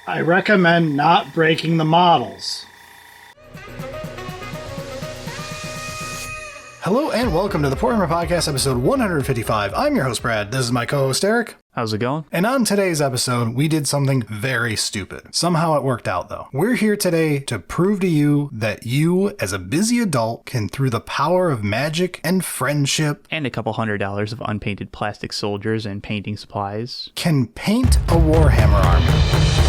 I recommend not breaking the models. Hello and welcome to the Poorhammer Podcast, episode 155. I'm your host, Brad. This is my co-host, Eric. How's it going? And on today's episode, we did something very stupid. Somehow it worked out, though. We're here today to prove to you that you, as a busy adult, can, through the power of magic and friendship, And a couple $100 of unpainted plastic soldiers and painting supplies, can paint a Warhammer army.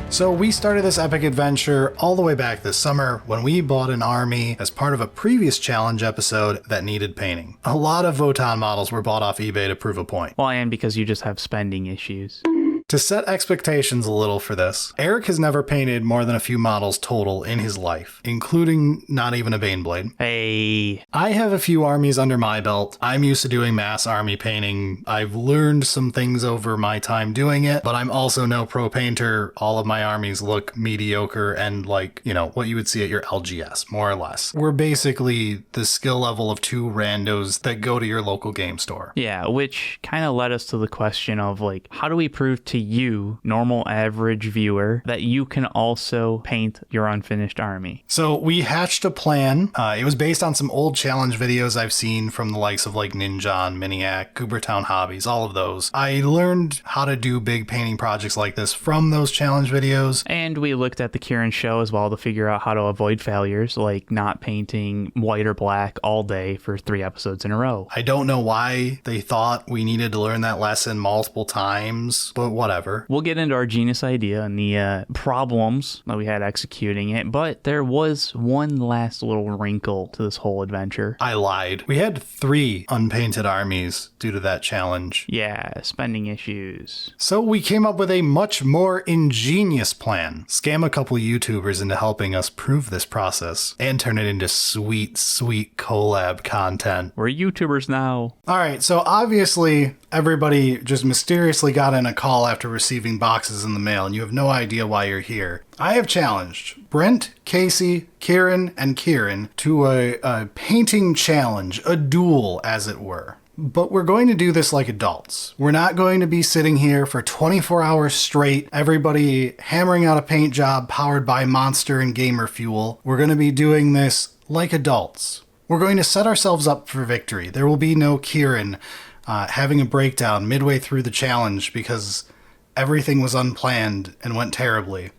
So we started this epic adventure all the way back this summer when we bought an army as part of a previous challenge episode that needed painting. A lot of Votann models were bought off eBay to prove a point. well, and because you just have spending issues. To set expectations a little for this, Eric has never painted more than a few models total in his life, including not even a Baneblade. Hey, I have a few armies under my belt. I'm used to doing mass army painting. I've learned some things over my time doing it, but I'm also no pro painter. All of my armies look mediocre and like, what you would see at your LGS, more or less. We're basically the skill level of two randos that go to your local game store. yeah, which kind of led us to the question of like, how do we prove to you, normal average viewer, that you can also paint your unfinished army? So we hatched a plan. It was based on some old challenge videos I've seen from the likes of like Ninja, Miniac, Goobertown Hobbies, all of those. I learned how to do big painting projects like this from those challenge videos. And we looked at the Kieran show as well to figure out how to avoid failures, like not painting white or black all day for 3 episodes in a row. I don't know why they thought we needed to learn that lesson multiple times, but whatever. We'll get into our genius idea and the problems that we had executing it, but there was one last little wrinkle to this whole adventure. I lied. We had 3 unpainted armies due to that challenge. Yeah, spending issues. So we came up with a much more ingenious plan. Scam a couple YouTubers into helping us prove this process and turn it into sweet, sweet collab content. We're YouTubers now. All right, so obviously everybody just mysteriously got in a call after receiving boxes in the mail, and you have no idea why you're here. I have challenged Brent, Casey, Kieran, and Kieran to a painting challenge, a duel, as it were. But we're going to do this like adults. We're not going to be sitting here for 24 hours straight, everybody hammering out a paint job powered by Monster and Gamer Fuel. We're going to be doing this like adults. We're going to set ourselves up for victory. There will be no Kieran having a breakdown midway through the challenge because everything was unplanned and went terribly.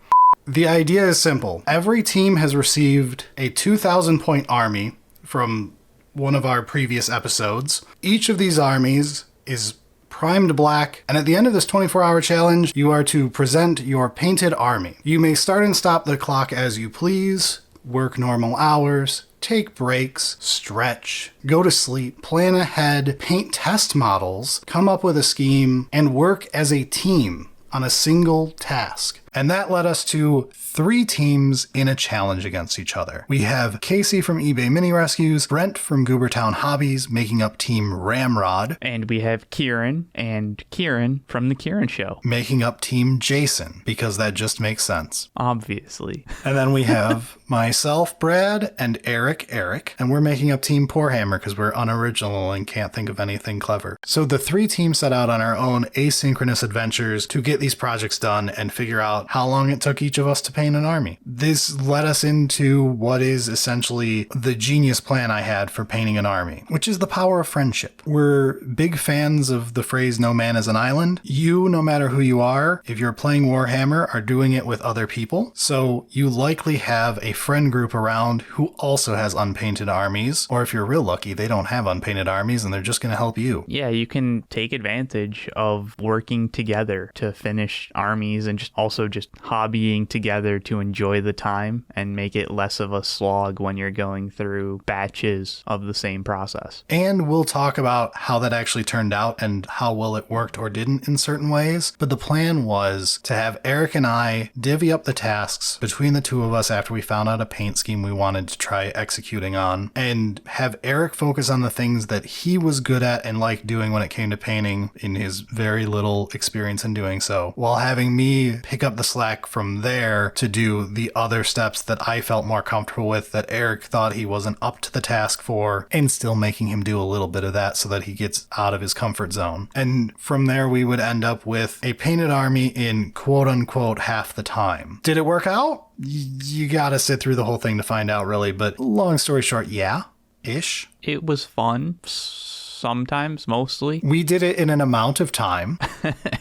The idea is simple. Every team has received a 2,000 point army from one of our previous episodes. Each of these armies is primed black, and at the end of this 24-hour challenge, you are to present your painted army. You may start and stop the clock as you please, work normal hours, take breaks, stretch, go to sleep, plan ahead, paint test models, come up with a scheme, and work as a team on a single task. And that led us to 3 teams in a challenge against each other. We have Casey from eBay Mini Rescues, Brent from Goobertown Hobbies making up Team Ramrod, And we have Kieran and Kieran from the Kieran show, making up Team Jason, because that just makes sense. obviously. And then we have myself, Brad, and Eric, and we're making up Team Poorhammer because we're unoriginal and can't think of anything clever. So the 3 teams set out on our own asynchronous adventures to get these projects done and figure out how long it took each of us to paint an army. This led us into what is essentially the genius plan I had for painting an army, which is the power of friendship. We're big fans of the phrase "no man is an island." You, no matter who you are, if you're playing Warhammer, are doing it with other people. So you likely have a friend group around who also has unpainted armies, or if you're real lucky, they don't have unpainted armies and they're just going to help you. Yeah, you can take advantage of working together to finish armies and just hobbying together to enjoy the time and make it less of a slog when you're going through batches of the same process. And we'll talk about how that actually turned out and how well it worked or didn't in certain ways. But the plan was to have Eric and I divvy up the tasks between the two of us after we found out a paint scheme we wanted to try executing on, and have Eric focus on the things that he was good at and liked doing when it came to painting in his very little experience in doing so, while having me pick up the the slack from there to do the other steps that I felt more comfortable with, that Eric thought he wasn't up to the task for, and still making him do a little bit of that so that he gets out of his comfort zone. And from there, we would end up with a painted army in quote unquote half the time. Did it work out? You gotta sit through the whole thing to find out, really. But long story short, yeah, ish. It was fun. Sometimes, mostly. We did it in an amount of time.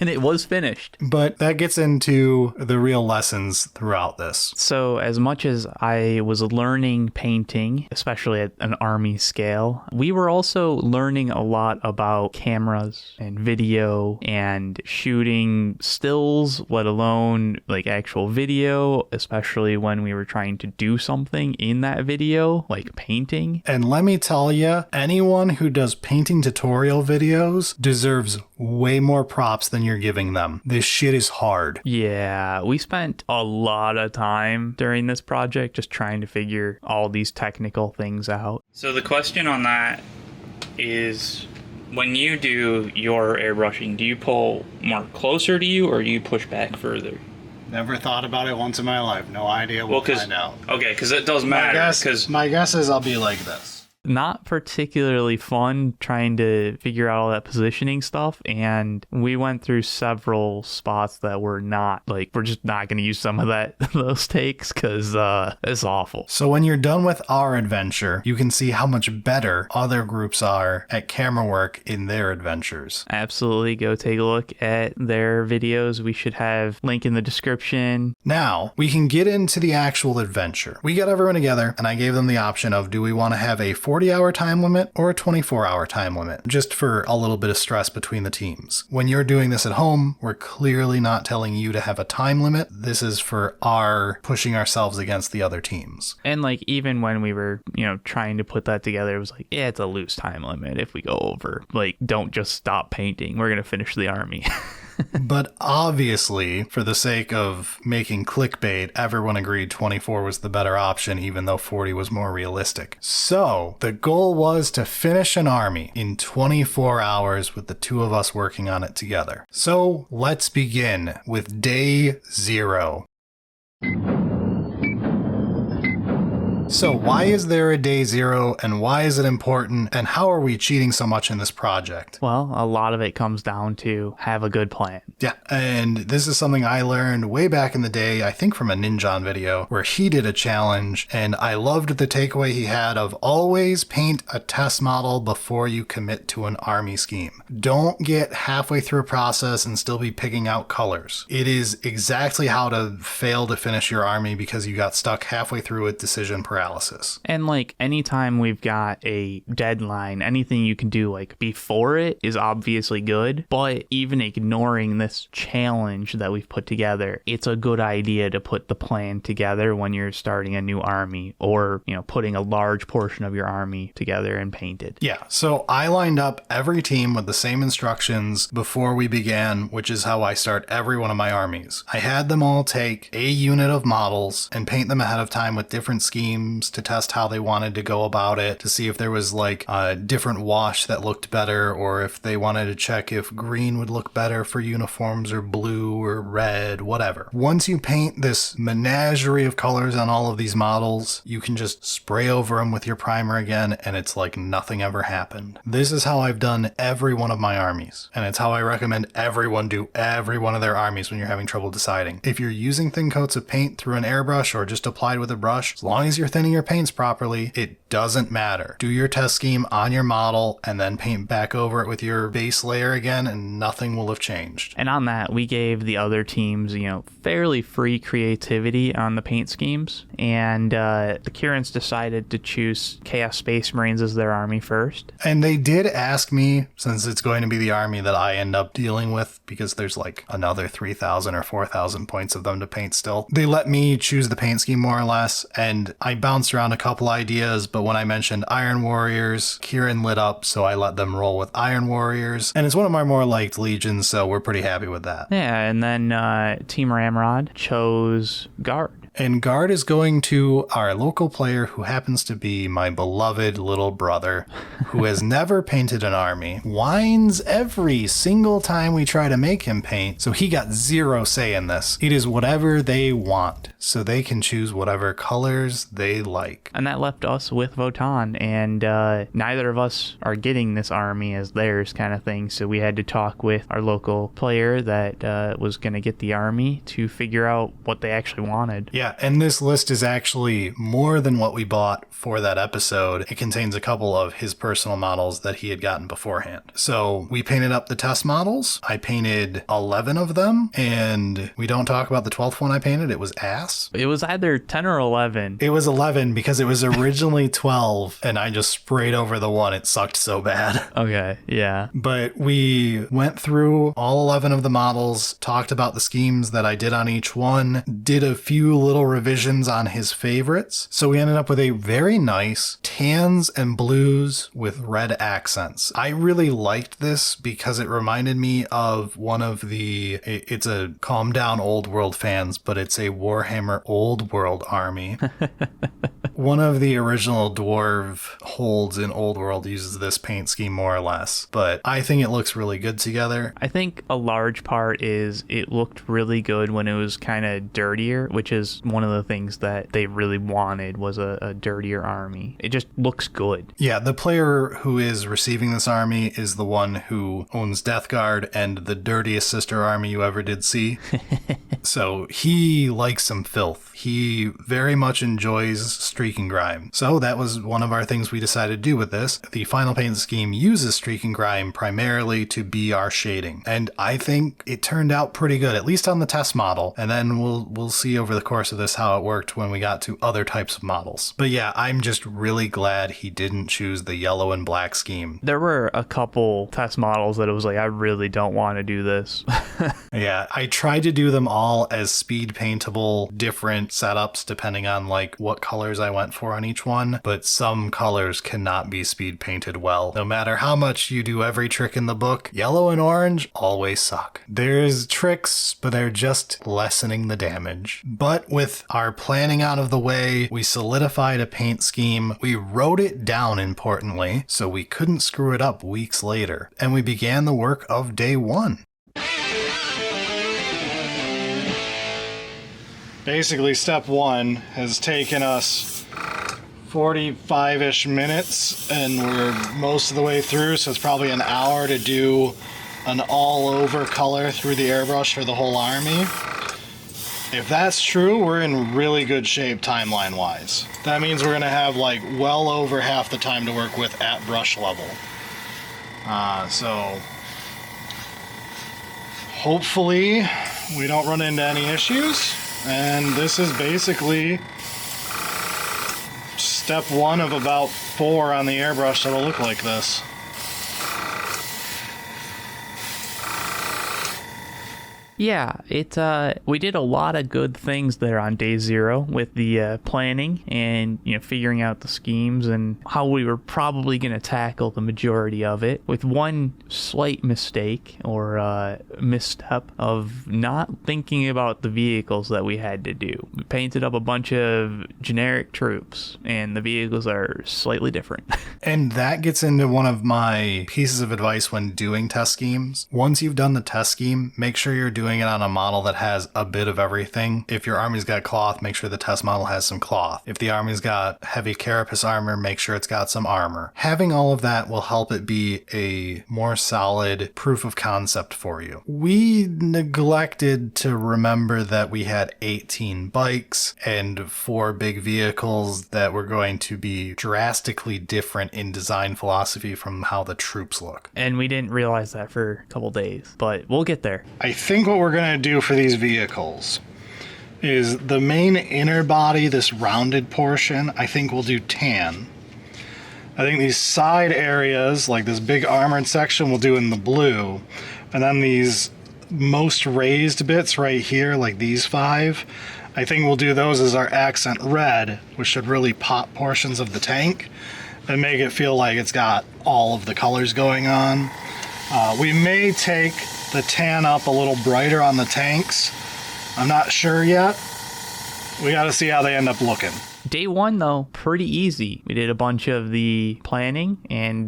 And it was finished. But that gets into the real lessons throughout this. So as much as I was learning painting, especially at an army scale, we were also learning a lot about cameras and video and shooting stills, let alone like actual video, especially when we were trying to do something in that video, like painting. And let me tell you, anyone who does painting tutorial videos deserves way more props than you're giving them. This shit is hard. Yeah, we spent a lot of time during this project just trying to figure all these technical things out. So the question on that is, when you do your airbrushing, do you pull more closer to you or do you push back further? Never thought about it once in my life. No idea. We'll find out. Okay, because it does matter. My guess is I'll be like this. Not particularly fun trying to figure out all that positioning stuff, and we went through several spots that were not, like, we're just not going to use some of those takes because it's awful. So when you're done with our adventure, you can see how much better other groups are at camera work in their adventures. Absolutely, go take a look at their videos. We should have link in the description. Now, we can get into the actual adventure. We got everyone together, and I gave them the option of, do we want to have a 40-hour time limit or a 24-hour time limit, just for a little bit of stress between the teams. When you're doing this at home, we're clearly not telling you to have a time limit. This is for our pushing ourselves against the other teams. And like, even when we were, trying to put that together, it was like, yeah, it's a loose time limit if we go over. Like, don't just stop painting. We're going to finish the army. But obviously, for the sake of making clickbait, everyone agreed 24 was the better option, even though 40 was more realistic. So, the goal was to finish an army in 24 hours with the two of us working on it together. So, let's begin with day 0. So why is there a day 0 and why is it important and how are we cheating so much in this project? Well, a lot of it comes down to have a good plan. Yeah, and this is something I learned way back in the day, I think from a Ninjon video, where he did a challenge, and I loved the takeaway he had of always paint a test model before you commit to an army scheme. Don't get halfway through a process and still be picking out colors. It is exactly how to fail to finish your army because you got stuck halfway through with decision paralysis. And like, anytime we've got a deadline, anything you can do like before it is obviously good, but even ignoring this challenge that we've put together, it's a good idea to put the plan together when you're starting a new army or, putting a large portion of your army together and painted. Yeah, so I lined up every team with the same instructions before we began, which is how I start every one of my armies. I had them all take a unit of models and paint them ahead of time with different schemes to test how they wanted to go about it, to see if there was like a different wash that looked better, or if they wanted to check if green would look better for uniforms or blue or red, whatever. Once you paint this menagerie of colors on all of these models, you can just spray over them with your primer again and it's like nothing ever happened. This is how I've done every one of my armies, and it's how I recommend everyone do every one of their armies when you're having trouble deciding. If you're using thin coats of paint through an airbrush or just applied with a brush, as long as you're thinning your paints properly, it doesn't matter. Do your test scheme on your model and then paint back over it with your base layer again and nothing will have changed. And on that, we gave the other teams, fairly free creativity on the paint schemes. And the Kurans decided to choose Chaos Space Marines as their army first. And they did ask me, since it's going to be the army that I end up dealing with, because there's like another 3,000 or 4,000 points of them to paint still. They let me choose the paint scheme more or less, and I bounced around a couple ideas, but when I mentioned Iron Warriors, Kieran lit up, so I let them roll with Iron Warriors. And it's one of my more liked legions, so we're pretty happy with that. Yeah, and then Team Ramrod chose Guard. And guard is going to our local player who happens to be my beloved little brother who has never painted an army, whines every single time we try to make him paint, so he got zero say in this. It is whatever they want, so they can choose whatever colors they like. And that left us with Votan, and neither of us are getting this army as theirs kind of thing, so we had to talk with our local player that was going to get the army to figure out what they actually wanted. Yeah, and this list is actually more than what we bought for that episode. It contains a couple of his personal models that he had gotten beforehand. So we painted up the test models. I painted 11 of them, and we don't talk about the 12th one I painted. It was ass. It was either 10 or 11. It was 11 because it was originally 12, and I just sprayed over the one. It sucked so bad. Okay, yeah. But we went through all 11 of the models, talked about the schemes that I did on each one, did a few little revisions on his favorites. So we ended up with a very nice tans and blues with red accents. I really liked this because it reminded me of one of it's a Calm Down Old World fans, but it's a Warhammer Old World army. One of the original dwarf holds in Old World uses this paint scheme more or less, but I think it looks really good together. I think a large part is it looked really good when it was kind of dirtier, which is one of the things that they really wanted was a dirtier army. It just looks good. Yeah, the player who is receiving this army is the one who owns Death Guard and the dirtiest sister army you ever did see. So he likes some filth. He very much enjoys streak and grime. So that was one of our things we decided to do with this. The final paint scheme uses streak and grime primarily to be our shading. And I think it turned out pretty good, at least on the test model. And then we'll see over the course of this how it worked when we got to other types of models. But yeah, I'm just really glad he didn't choose the yellow and black scheme. There were a couple test models that it was like, I really don't want to do this. Yeah, I tried to do them all as speed paintable, different setups depending on like what colors I went for on each one, but some colors cannot be speed painted well. No matter how much you do every trick in the book, yellow and orange always suck. There's tricks, but they're just lessening the damage. But with our planning out of the way, we solidified a paint scheme, we wrote it down importantly, so we couldn't screw it up weeks later, and we began the work of day one. Basically, step one has taken us 45-ish minutes, and we're most of the way through, so it's probably an hour to do an all-over color through the airbrush for the whole army. If that's true, we're in really good shape timeline-wise. That means we're going to have like well over half the time to work with at brush level. So hopefully we don't run into any issues. And this is basically step one of about 4 on the airbrush that'll look like this. Yeah, we did a lot of good things there on day 0 with the planning and figuring out the schemes and how we were probably going to tackle the majority of it, with one slight mistake or misstep of not thinking about the vehicles that we had to do. We painted up a bunch of generic troops and the vehicles are slightly different. And that gets into one of my pieces of advice when doing test schemes. Once you've done the test scheme, make sure you're doing it on a model that has a bit of everything. If your army's got cloth, make sure the test model has some cloth. If the army's got heavy carapace armor, make sure it's got some armor. Having all of that will help it be a more solid proof of concept for you. We neglected to remember that we had 18 bikes and 4 big vehicles that were going to be drastically different in design philosophy from how the troops look. And we didn't realize that for a couple days, but we'll get there. I think what we're going to do for these vehicles is the main inner body, this rounded portion, I think we'll do tan. I think these side areas, like this big armored section, we'll do in the blue. And then these most raised bits right here, like these 5, I think we'll do those as our accent red, which should really pop portions of the tank and make it feel like it's got all of the colors going on. We may take the tan up a little brighter on the tanks. I'm not sure yet. We got to see how they end up looking. Day 1, though, pretty easy. We did a bunch of the planning, and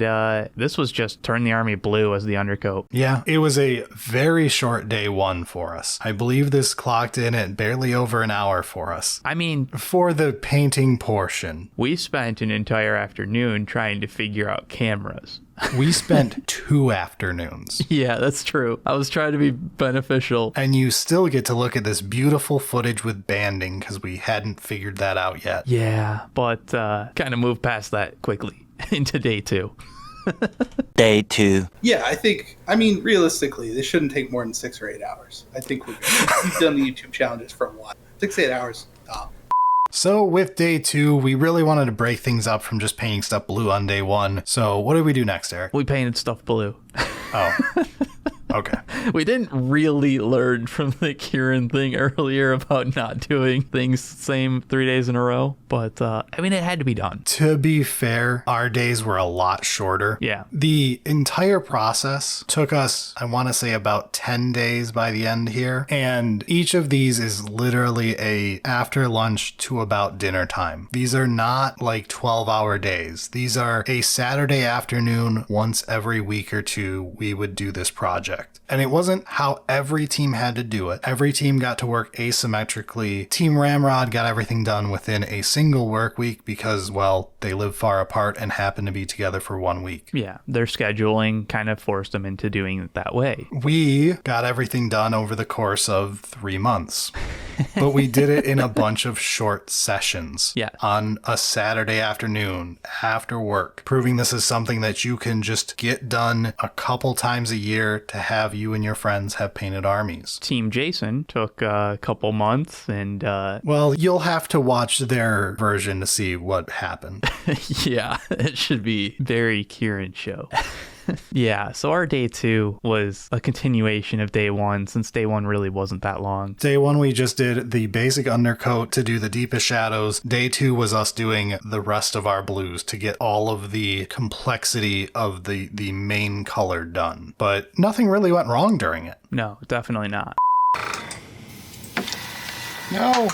this was just turn the army blue as the undercoat. Yeah, it was a very short day 1 for us. I believe this clocked in at barely over an hour for us. I mean, for the painting portion. We spent an entire afternoon trying to figure out cameras. We spent 2 afternoons. Yeah, that's true. I was trying to be beneficial. And you still get to look at this beautiful footage with banding because we hadn't figured that out yet. Yeah, but kind of moved past that quickly into day 2. Day 2. Yeah, I mean, realistically, this shouldn't take more than 6 or 8 hours. I think we've done the YouTube challenges for a while. 6 to 8 hours. So with day 2, we really wanted to break things up from just painting stuff blue on day 1. So what did we do next, Eric? We painted stuff blue. Oh. Okay. We didn't really learn from the Kieran thing earlier about not doing things same 3 days in a row, but I mean, it had to be done. To be fair, our days were a lot shorter. Yeah. The entire process took us, I want to say, about 10 days by the end here, and each of these is literally a after lunch to about dinner time. These are not like 12-hour days. These are a Saturday afternoon once every week or two we would do this project. And it wasn't how every team had to do it. Every team got to work asymmetrically. Team Ramrod got everything done within a single work week because, well, they live far apart and happen to be together for 1 week. Yeah, their scheduling kind of forced them into doing it that way. We got everything done over the course of 3 months. But we did it in a bunch of short sessions. Yeah. On a Saturday afternoon after work, proving this is something that you can just get done a couple times a year to have you and your friends have painted armies. Team Jason took a couple months and... Well, you'll have to watch their version to see what happened. Yeah, it should be very Kieran show. Yeah, so our day 2 was a continuation of day 1 since day 1 really wasn't that long. Day 1 we just did the basic undercoat to do the deepest shadows. Day 2 was us doing the rest of our blues to get all of the complexity of the main color done. But nothing really went wrong during it. No, definitely not. No!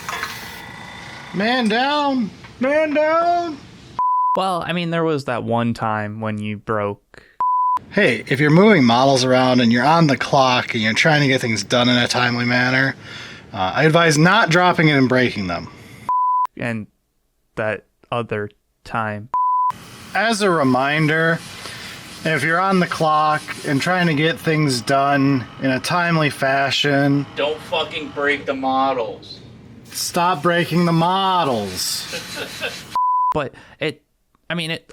Man down! Man down! Well, I mean, there was that one time when you broke... Hey, if you're moving models around and you're on the clock and you're trying to get things done in a timely manner, I advise not dropping it and breaking them. And that other time. As a reminder, if you're on the clock and trying to get things done in a timely fashion, don't fucking break the models. Stop breaking the models. But it's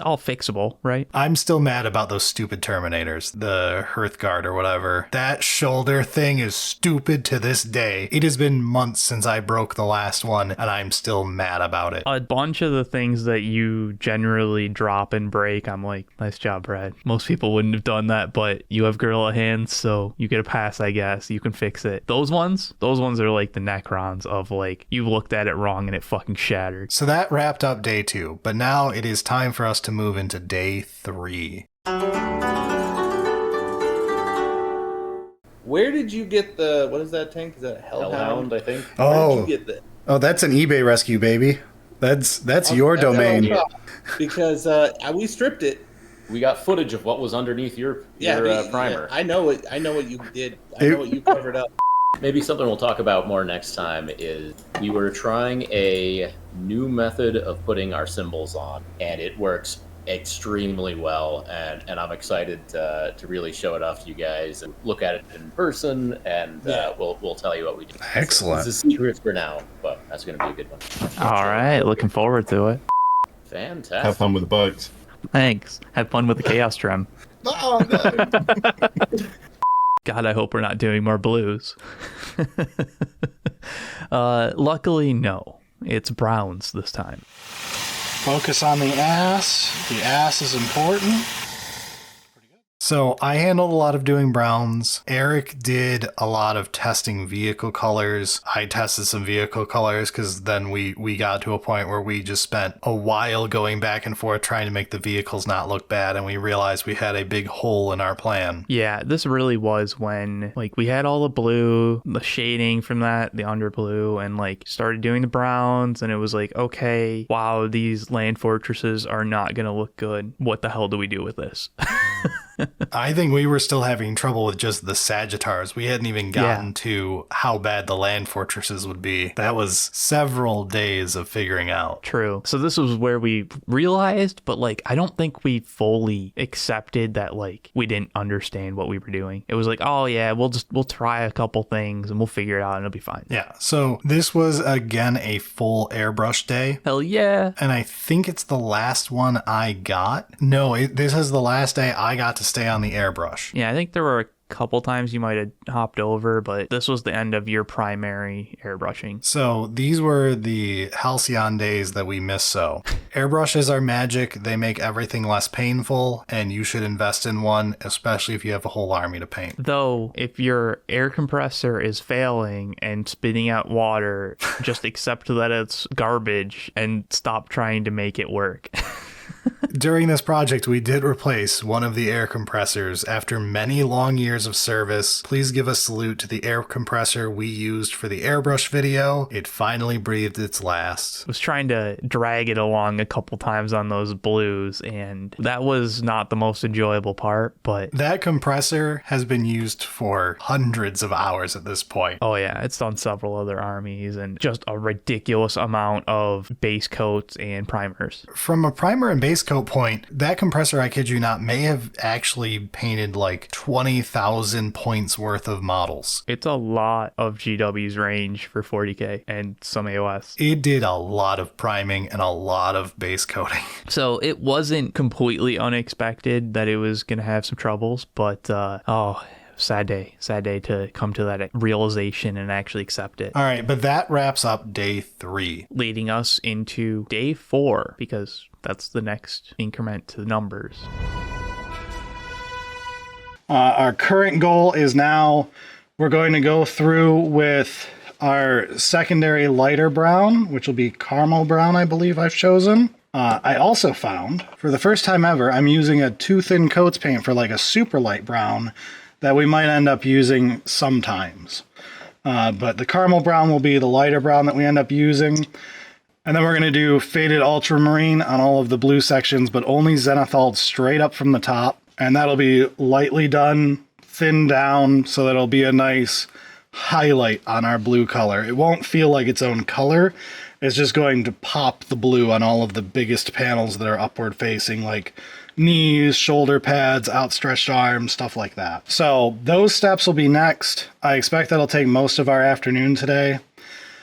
all fixable, right? I'm still mad about those stupid Terminators, the Hearthguard or whatever. That shoulder thing is stupid to this day. It has been months since I broke the last one, and I'm still mad about it. A bunch of the things that you generally drop and break, I'm like, nice job, Brad. Most people wouldn't have done that, but you have gorilla hands, so you get a pass, I guess. You can fix it. Those ones are like the Necrons of like, you looked at it wrong and it fucking shattered. So that wrapped up day 2, but now it is time for us to move into day 3. Where did you get what is that tank? Is that a Hellhound? I think. Oh, Where did you get that? Oh, that's an eBay rescue, baby. That's your domain. Because we stripped it. We got footage of what was underneath your primer. Yeah, I know what you did. I know what you covered up. Maybe something we'll talk about more next time is we were trying a new method of putting our symbols on, and it works extremely well, and I'm excited to really show it off to you guys and look at it in person, and we'll tell you what we do. Excellent. It's a secret for now, but that's going to be a good one. All right, looking forward to it. Fantastic. Have fun with the bugs. Thanks. Have fun with the Chaos Trim. Oh, no. God, I hope we're not doing more blues. Luckily, no. It's browns this time. Focus on the ass. The ass is important. So I handled a lot of doing browns. Eric did a lot of testing vehicle colors. I tested some vehicle colors because then we got to a point where we just spent a while going back and forth trying to make the vehicles not look bad, and we realized we had a big hole in our plan. Yeah, this really was when like we had all the blue, the shading from that, the underblue, and like started doing the browns, and it was like, okay, wow, these land fortresses are not gonna look good. What the hell do we do with this? I think we were still having trouble with just the Sagittars. We hadn't even gotten to how bad the land fortresses would be. That was several days of figuring out. True. So this was where we realized, but like I don't think we fully accepted that like we didn't understand what we were doing. It was like, oh yeah, we'll try a couple things and we'll figure it out and it'll be fine. Yeah. So this was again a full airbrush day. Hell yeah. And I think it's the last one I got. No, this is the last day I got to stay on the airbrush. Yeah, I think there were a couple times you might have hopped over, but this was the end of your primary airbrushing. So these were the halcyon days that we miss. So airbrushes are magic. They make everything less painful, and you should invest in one, especially if you have a whole army to paint. Though, if your air compressor is failing and spitting out water, just accept that it's garbage and stop trying to make it work. During this project, we did replace one of the air compressors after many long years of service. Please give a salute to the air compressor we used for the airbrush video. It finally breathed its last. I was trying to drag it along a couple times on those blues, and that was not the most enjoyable part, but... That compressor has been used for hundreds of hours at this point. Oh yeah, it's done several other armies and just a ridiculous amount of base coats and primers. From a primer and base coat point, that compressor, I kid you not, may have actually painted like 20,000 points worth of models. It's a lot of GW's range for 40k and some AOS. It did a lot of priming and a lot of base coating. So it wasn't completely unexpected that it was going to have some troubles, but sad day to come to that realization and actually accept it. All right, but that wraps up day 3. Leading us into day 4, because that's the next increment to the numbers. Our current goal is now we're going to go through with our secondary lighter brown, which will be caramel brown, I believe I've chosen. I also found, for the first time ever, I'm using a too thin coats paint for like a super light brown that we might end up using sometimes. But the caramel brown will be the lighter brown that we end up using. And then we're going to do faded ultramarine on all of the blue sections, but only zenithal straight up from the top. And that'll be lightly done, thinned down, so that'll be a nice highlight on our blue color. It won't feel like its own color. It's just going to pop the blue on all of the biggest panels that are upward facing, like knees, shoulder pads, outstretched arms, stuff like that. So those steps will be next. I expect that'll take most of our afternoon today.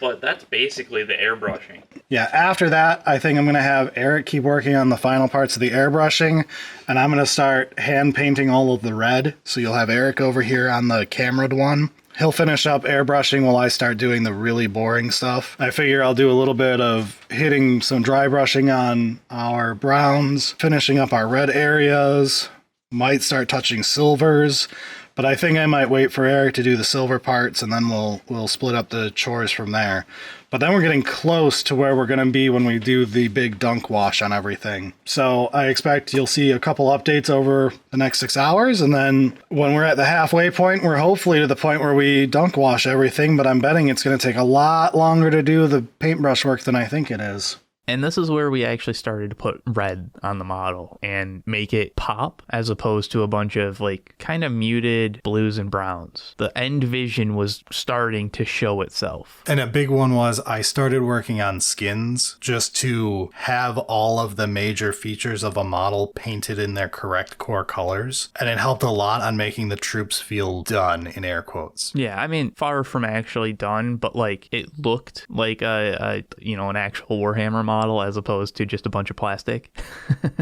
But that's basically the airbrushing. Yeah, after that, I think I'm going to have Eric keep working on the final parts of the airbrushing, and I'm going to start hand painting all of the red. So you'll have Eric over here on the cameraed one. He'll finish up airbrushing while I start doing the really boring stuff. I figure I'll do a little bit of hitting some dry brushing on our browns, finishing up our red areas, might start touching silvers. But I think I might wait for Eric to do the silver parts, and then we'll split up the chores from there. But then we're getting close to where we're going to be when we do the big dunk wash on everything. So I expect you'll see a couple updates over the next 6 hours, and then when we're at the halfway point, we're hopefully to the point where we dunk wash everything, but I'm betting it's going to take a lot longer to do the paintbrush work than I think it is. And this is where we actually started to put red on the model and make it pop, as opposed to a bunch of like kind of muted blues and browns. The end vision was starting to show itself. And a big one was I started working on skins just to have all of the major features of a model painted in their correct core colors. And it helped a lot on making the troops feel done, in air quotes. Yeah, I mean, far from actually done, but like it looked like an actual Warhammer model. model as opposed to just a bunch of plastic.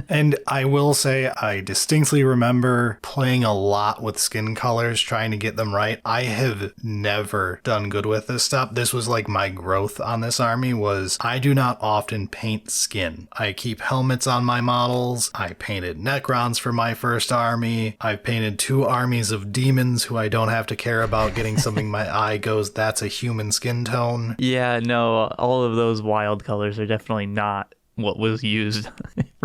And I will say, I distinctly remember playing a lot with skin colors, trying to get them right. I have never done good with this stuff. This was like my growth on this army was I do not often paint skin. I keep helmets on my models. I painted Necrons for my first army. I've painted 2 armies of demons who I don't have to care about getting something my eye goes, that's a human skin tone. Yeah, no, all of those wild colors are definitely not what was used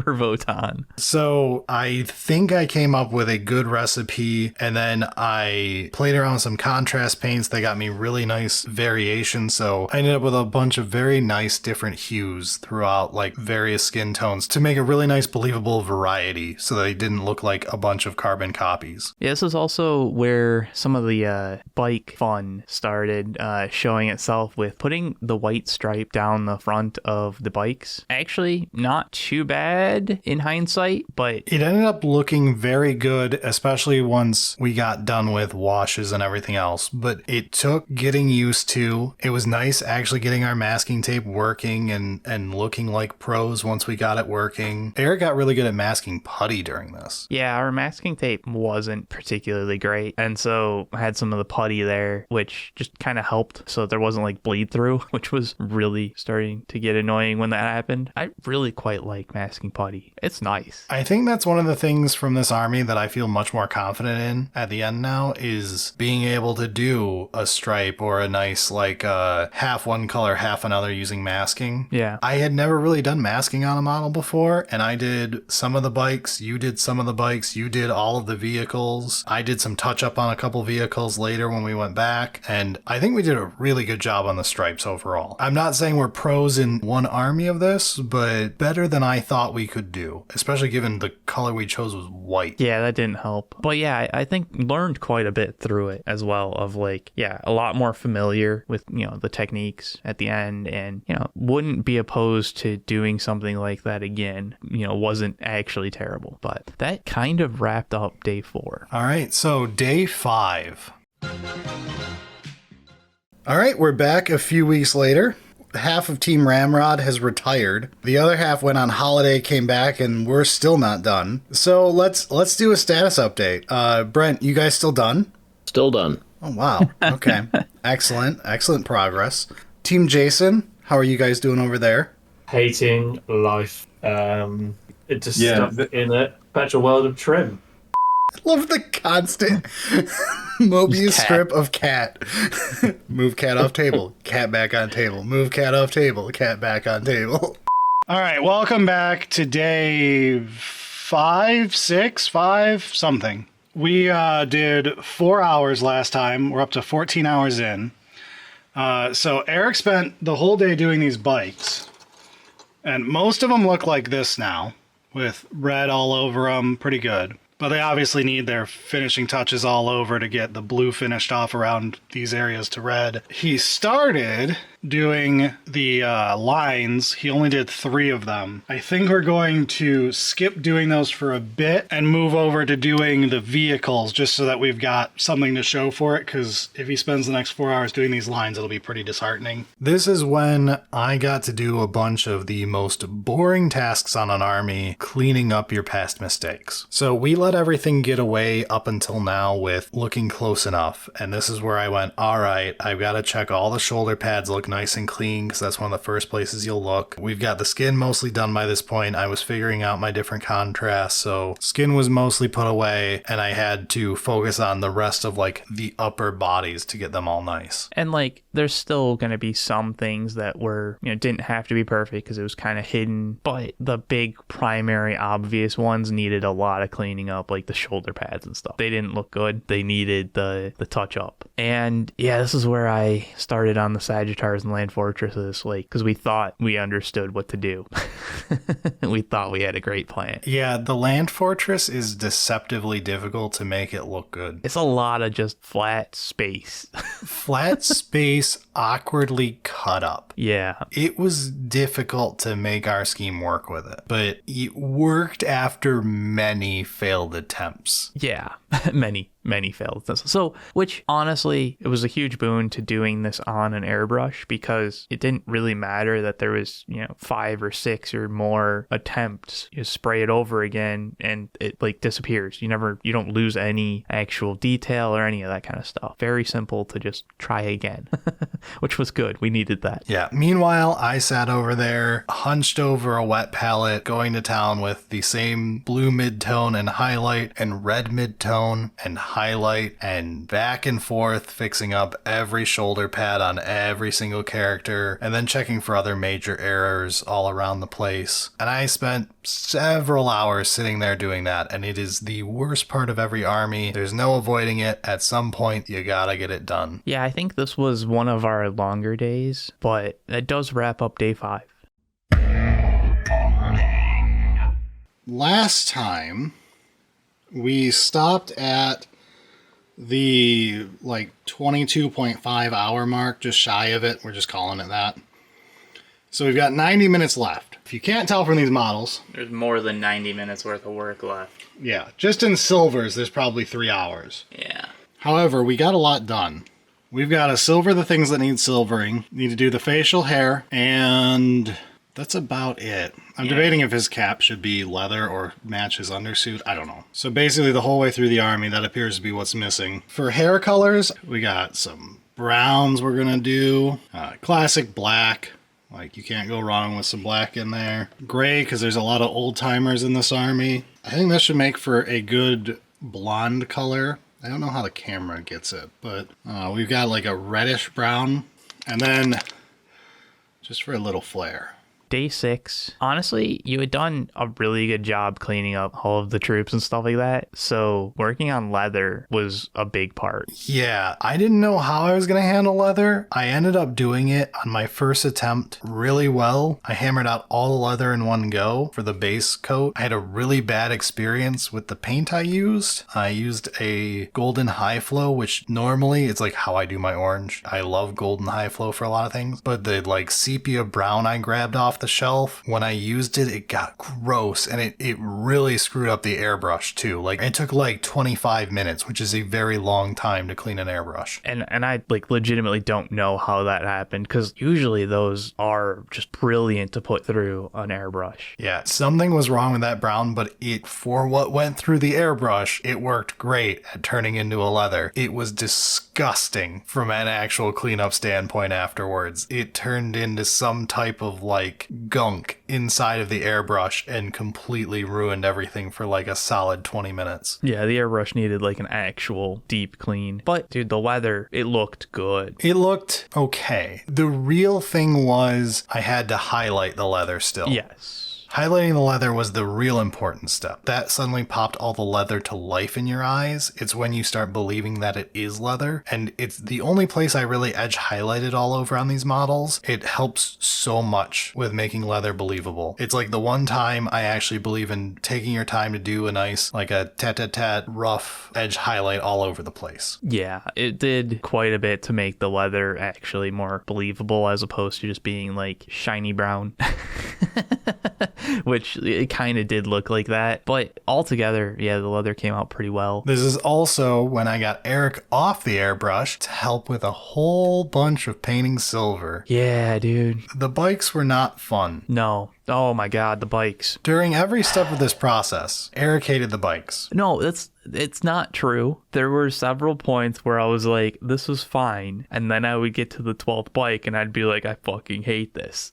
for Votann. So I think I came up with a good recipe, and then I played around with some contrast paints that got me really nice variation. So I ended up with a bunch of very nice different hues throughout like various skin tones to make a really nice believable variety so that they didn't look like a bunch of carbon copies. Yeah, this is also where some of the bike fun started showing itself with putting the white stripe down the front of the bikes. Actually, not too bad in hindsight, but it ended up looking very good, especially once we got done with washes and everything else. But it took getting used to. It was nice actually getting our masking tape working and looking like pros once we got it working. Eric got really good at masking putty during this. yeah, our masking tape wasn't particularly great. And so I had some of the putty there, which just kind of helped so there wasn't like bleed through, which was really starting to get annoying when that happened. I really quite like masking putty. It's nice. I think that's one of the things from this army that I feel much more confident in at the end now is being able to do a stripe or a nice like half one color, half another using masking. Yeah. I had never really done masking on a model before, and I did some of the bikes, you did some of the bikes, you did all of the vehicles. I did some touch up on a couple vehicles later when we went back, and I think we did a really good job on the stripes overall. I'm not saying we're pros in one army of this, but better than I thought we could do, especially given the color we chose was white. Yeah, that didn't help. But yeah, I think learned quite a bit through it as well of like, yeah, a lot more familiar with, the techniques at the end and, wouldn't be opposed to doing something like that again. Wasn't actually terrible. But that kind of wrapped up day 4. All right, so day 5. All right, we're back a few weeks later. Half of Team Ramrod has retired. The other half went on holiday, came back, and we're still not done. So let's do a status update. Brent, you guys still done? Still done. Oh, wow. Okay. Excellent progress. Team Jason, how are you guys doing over there? Hating life. Just stuck in a perpetual world of trim. Love the constant Mobius strip of cat. Move cat off table, cat back on table. Move cat off table, cat back on table. All right, welcome back to day 5, 6, 5, something. We did 4 hours last time. We're up to 14 hours in. So Eric spent the whole day doing these bikes. And most of them look like this now, with red all over them, pretty good. But they obviously need their finishing touches all over to get the blue finished off around these areas to red. He started doing the lines. He only did 3 of them. I think we're going to skip doing those for a bit and move over to doing the vehicles just so that we've got something to show for it, because if he spends the next 4 hours doing these lines, it'll be pretty disheartening. This is when I got to do a bunch of the most boring tasks on an army, cleaning up your past mistakes. So we let everything get away up until now with looking close enough, and this is where I went, all right, I've got to check all the shoulder pads look nice and clean, because that's one of the first places you'll look. We've got the skin mostly done by this point. I was figuring out my different contrasts, so skin was mostly put away, and I had to focus on the rest of like the upper bodies to get them all nice. And like, there's still going to be some things that were, didn't have to be perfect because it was kind of hidden, but the big primary obvious ones needed a lot of cleaning up, like the shoulder pads and stuff. They didn't look good. They needed the touch up. And yeah, this is where I started on the Sagittars and Land Fortresses, like, because we thought we understood what to do. We thought we had a great plan. Yeah, the Land Fortress is deceptively difficult to make it look good. It's a lot of just flat space. Flat space awkwardly cut up. Yeah. It was difficult to make our scheme work with it, but it worked after many failed attempts. Yeah. Many many failed. So, which honestly, it was a huge boon to doing this on an airbrush, because it didn't really matter that there was, 5 or 6 or more attempts. You spray it over again and it like disappears. You don't lose any actual detail or any of that kind of stuff. Very simple to just try again, which was good. We needed that. Yeah. Meanwhile, I sat over there, hunched over a wet palette, going to town with the same blue mid-tone and highlight and red mid-tone and highlight, and back and forth fixing up every shoulder pad on every single character, and then checking for other major errors all around the place. And I spent several hours sitting there doing that, and it is the worst part of every army. There's no avoiding it. At some point, you gotta get it done. Yeah, I think this was one of our longer days, but it does wrap up day 5. Last time, we stopped at the 22.5 hour mark, just shy of it. We're just calling it that. So we've got 90 minutes left. If you can't tell from these models, There's more than 90 minutes worth of work left. yeah, just in silvers, there's probably 3 hours. Yeah. However, we got a lot done. We've got to silver the things that need silvering, need to do the facial hair, and that's about it. I'm debating if his cap should be leather or match his undersuit. I don't know. So basically the whole way through the army, that appears to be what's missing. For hair colors, we got some browns we're going to do. Classic black. You can't go wrong with some black in there. Gray, because there's a lot of old timers in this army. I think this should make for a good blonde color. I don't know how the camera gets it, but we've got a reddish brown. And then, just for a little flair, Day 6, honestly, you had done a really good job cleaning up all of the troops and stuff like that. So working on leather was a big part. Yeah, I didn't know how I was going to handle leather. I ended up doing it on my first attempt really well. I hammered out all the leather in one go for the base coat. I had a really bad experience with the paint I used. I used a golden high flow, which normally it's how I do my orange. I love golden high flow for a lot of things, but the sepia brown I grabbed off the shelf, when I used it, it got gross, and it really screwed up the airbrush too. It took 25 minutes, which is a very long time to clean an airbrush. And I legitimately don't know how that happened, because usually those are just brilliant to put through an airbrush. Yeah, something was wrong with that brown, but for what went through the airbrush, it worked great at turning into a leather. It was disgusting from an actual cleanup standpoint afterwards. It turned into some type of gunk inside of the airbrush and completely ruined everything for a solid 20 minutes. Yeah, the airbrush needed an actual deep clean. But dude, the leather, it looked good. It looked okay. The real thing was I had to highlight the leather still. Yes. Highlighting the leather was the real important step. That suddenly popped all the leather to life in your eyes. It's when you start believing that it is leather. And it's the only place I really edge highlighted all over on these models. It helps so much with making leather believable. It's the one time I actually believe in taking your time to do a nice, a tat-tat-tat rough edge highlight all over the place. Yeah, it did quite a bit to make the leather actually more believable, as opposed to just being shiny brown. Which it kind of did look like that. But altogether, yeah, the leather came out pretty well. This is also when I got Eric off the airbrush to help with a whole bunch of painting silver. Yeah, dude. The bikes were not fun. No. Oh my god, the bikes. During every step of this process, Eric hated the bikes. No, it's not true. There were several points where I was like, this was fine. And then I would get to the 12th bike and I'd be like, I fucking hate this.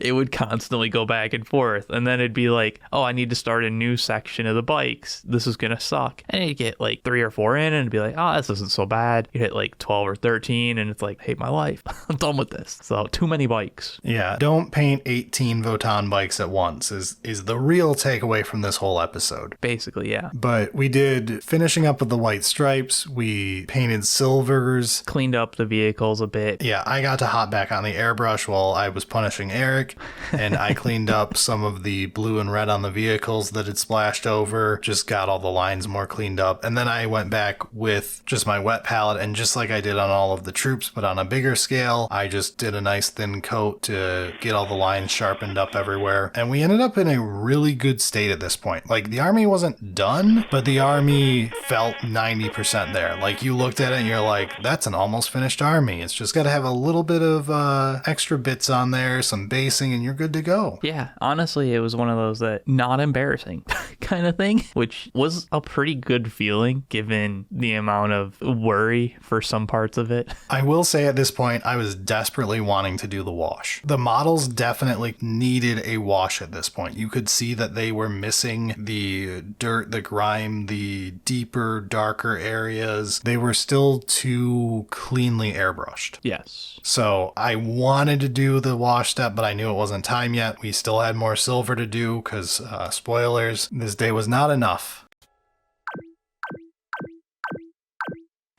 It would constantly go back and forth. And then it'd be like, oh, I need to start a new section of the bikes. This is going to suck. And you'd get 3 or 4 in and it'd be like, oh, this isn't so bad. You hit 12 or 13 and it's hate my life. I'm done with this. So too many bikes. Yeah, don't paint 18 Votan bikes at once is the real takeaway from this whole episode. Basically, yeah. But we did finishing up with the white stripes. We painted silvers. Cleaned up the vehicles a bit. Yeah, I got to hop back on the airbrush while I was punishing Eric, and I cleaned up some of the blue and red on the vehicles that had splashed over, just got all the lines more cleaned up. And then I went back with just my wet palette, and just like I did on all of the troops, but on a bigger scale, I just did a nice thin coat to get all the lines sharp sharpened up everywhere. And we ended up in a really good state at this point. Like, the army wasn't done, but the army felt 90% there. Like, you looked at it and you're like, that's an almost finished army. It's just got to have a little bit of extra bits on there, some basing, and you're good to go. Yeah, honestly, it was one of those that not embarrassing kind of thing, which was a pretty good feeling given the amount of worry for some parts of it. I will say at this point, I was desperately wanting to do the wash. The models definitely needed a wash at this point. You could see that they were missing the dirt, the grime, the deeper, darker areas. They were still too cleanly airbrushed. Yes. So I wanted to do the wash step, but I knew it wasn't time yet. We still had more silver to do because, spoilers, this day was not enough.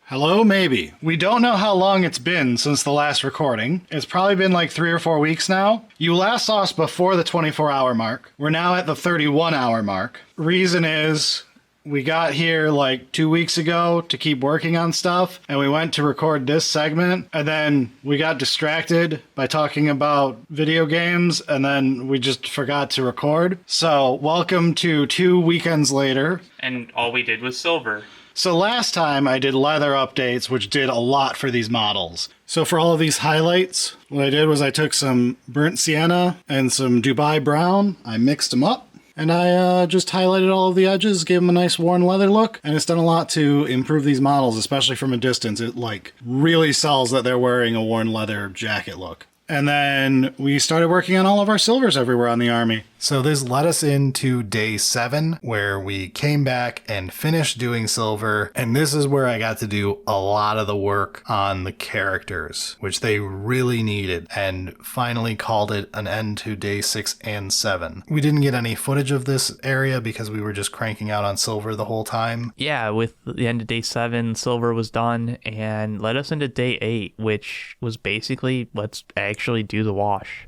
Hello, maybe. We don't know how long it's been since the last recording. It's probably been like 3 or 4 weeks now. You last saw us before the 24-hour mark. We're now at the 31-hour mark. Reason is, we got here like 2 weeks ago to keep working on stuff, and we went to record this segment, and then we got distracted by talking about video games, and then we just forgot to record. So, welcome to 2 weekends later. And all we did was silver. So last time I did leather updates, which did a lot for these models. So for all of these highlights, what I did was I took some burnt sienna and some Dubai brown, I mixed them up, and I just highlighted all of the edges, gave them a nice worn leather look, and it's done a lot to improve these models, especially from a distance. It like really sells that they're wearing a worn leather jacket look. And then we started working on all of our silvers everywhere on the army. So this led us into day 7, where we came back and finished doing silver. And this is where I got to do a lot of the work on the characters, which they really needed, and finally called it an end to day 6 and 7. We didn't get any footage of this area because we were just cranking out on silver the whole time. Yeah, with the end of day 7, silver was done and led us into day 8, which was basically let's actually do the wash.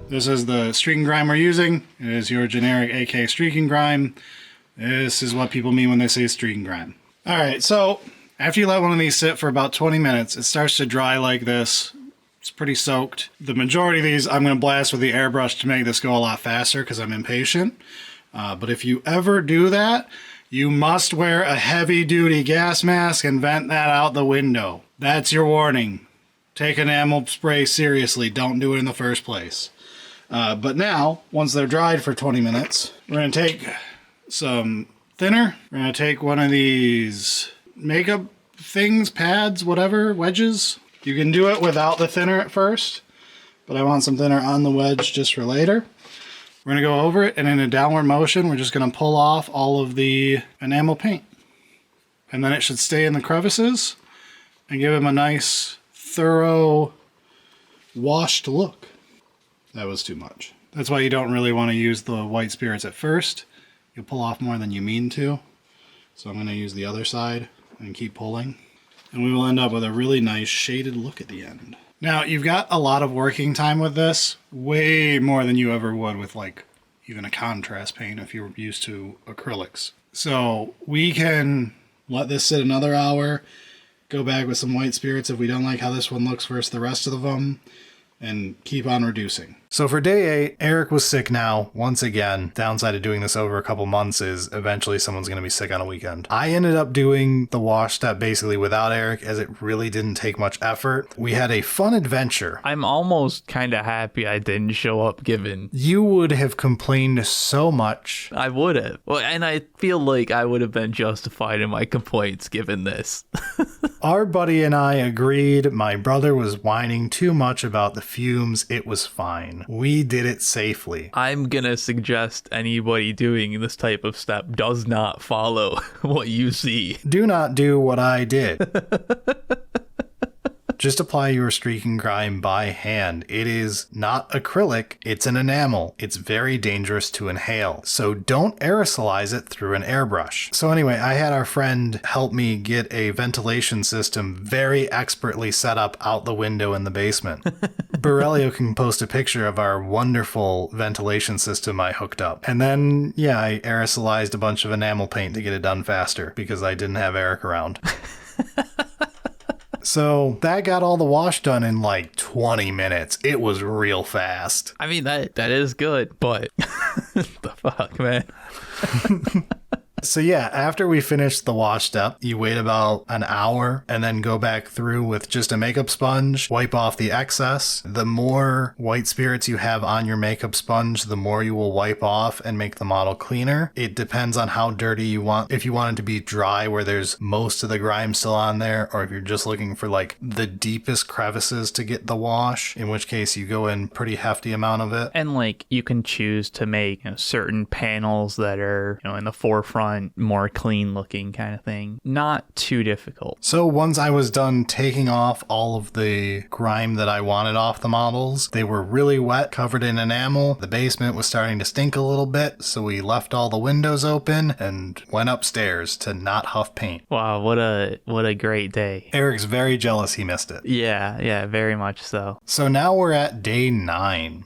This is the streaking grime we're using. It is your generic AK streaking grime. This is what people mean when they say streaking grime. All right, so after you let one of these sit for about 20 minutes, it starts to dry like this. It's pretty soaked. The majority of these I'm going to blast with the airbrush to make this go a lot faster because I'm impatient. But if you ever do that, you must wear a heavy-duty gas mask and vent that out the window. That's your warning. Take enamel spray seriously. Don't do it in the first place. But now, once they're dried for 20 minutes, we're going to take some thinner. We're going to take one of these makeup things, pads, whatever, wedges. You can do it without the thinner at first, but I want some thinner on the wedge just for later. We're going to go over it, and in a downward motion, we're just going to pull off all of the enamel paint. And then it should stay in the crevices and give them a nice, thorough, washed look. That was too much. That's why you don't really want to use the white spirits at first. You'll pull off more than you mean to. So I'm going to use the other side and keep pulling. And we will end up with a really nice shaded look at the end. Now, you've got a lot of working time with this. Way more than you ever would with like even a contrast paint if you're used to acrylics. So we can let this sit another hour, go back with some white spirits if we don't like how this one looks versus the rest of them, and keep on reducing. So for day 8, Eric was sick now, once again. Downside of doing this over a couple months is eventually someone's going to be sick on a weekend. I ended up doing the wash step basically without Eric, as it really didn't take much effort. We had a fun adventure. I'm almost kind of happy I didn't show up given. You would have complained so much. I would have. Well, and I feel like I would have been justified in my complaints given this. Our buddy and I agreed. My brother was whining too much about the fumes. It was fine. We did it safely. I'm gonna suggest anybody doing this type of step does not follow what you see. Do not do what I did. Just apply your streaking grime by hand. It is not acrylic, it's an enamel. It's very dangerous to inhale, so don't aerosolize it through an airbrush. So anyway, I had our friend help me get a ventilation system very expertly set up out the window in the basement. Berilio can post a picture of our wonderful ventilation system I hooked up. And then, yeah, I aerosolized a bunch of enamel paint to get it done faster because I didn't have Eric around. So that got all the wash done in like 20 minutes. It was real fast. I mean, that is good, but the fuck, man. So yeah, after we finish the wash step, you wait about an hour and then go back through with just a makeup sponge, wipe off the excess. The more white spirits you have on your makeup sponge, the more you will wipe off and make the model cleaner. It depends on how dirty you want. If you want it to be dry where there's most of the grime still on there, or if you're just looking for like the deepest crevices to get the wash, in which case you go in pretty hefty amount of it. And like you can choose to make certain panels that are in the forefront, more clean looking kind of thing. Not too difficult. So once I was done taking off all of the grime that I wanted off the models, they were really wet, covered in enamel. The basement was starting to stink a little bit, so we left all the windows open and went upstairs to not huff paint. Wow, what a great day. Eric's very jealous he missed it. Yeah, very much so. So now we're at day 9.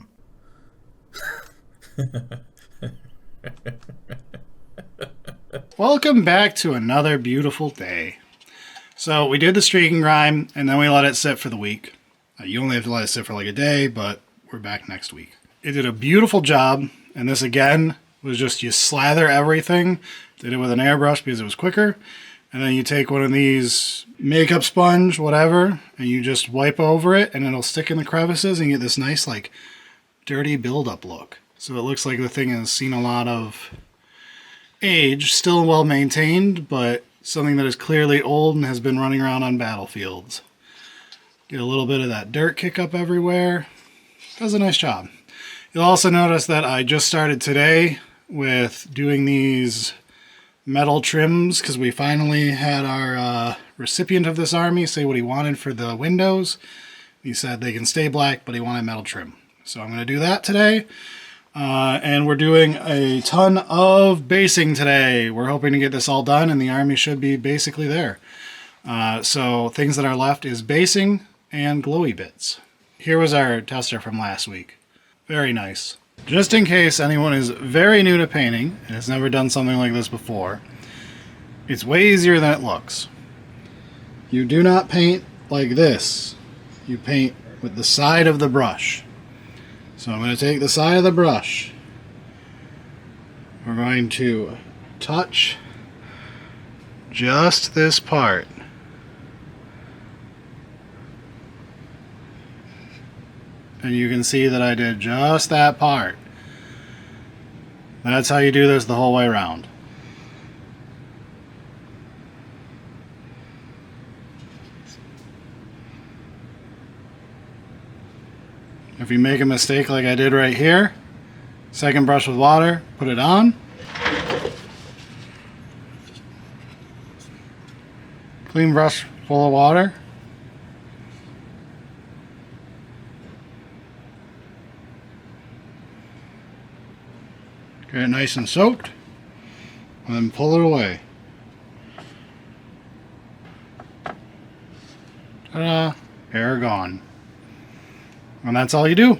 Welcome back to another beautiful day. So we did the streaking grime, and then we let it sit for the week. You only have to let it sit for like a day, but we're back next week. It did a beautiful job, and this again was just you slather everything. Did it with an airbrush because it was quicker, and then you take one of these makeup sponge, whatever, and you just wipe over it, and it'll stick in the crevices, and you get this nice like dirty buildup look. So it looks like the thing has seen a lot of age, still well maintained, but something that is clearly old and has been running around on battlefields. Get a little bit of that dirt kick up everywhere. Does a nice job. You'll also notice that I just started today with doing these metal trims because we finally had our recipient of this army say what he wanted for the windows. He said they can stay black, but he wanted metal trim. So I'm going to do that today. And we're doing a ton of basing today. We're hoping to get this all done, and the army should be basically there. So things that are left is basing and glowy bits. Here was our tester from last week. Very nice. Just in case anyone is very new to painting and has never done something like this before, it's way easier than it looks. You do not paint like this. You paint with the side of the brush. So I'm going to take the side of the brush. We're going to touch just this part. And you can see that I did just that part. That's how you do this the whole way around. If you make a mistake like I did right here, second brush with water, put it on. Clean brush full of water. Get it nice and soaked, and then pull it away. Ta-da! Hair gone. And that's all you do.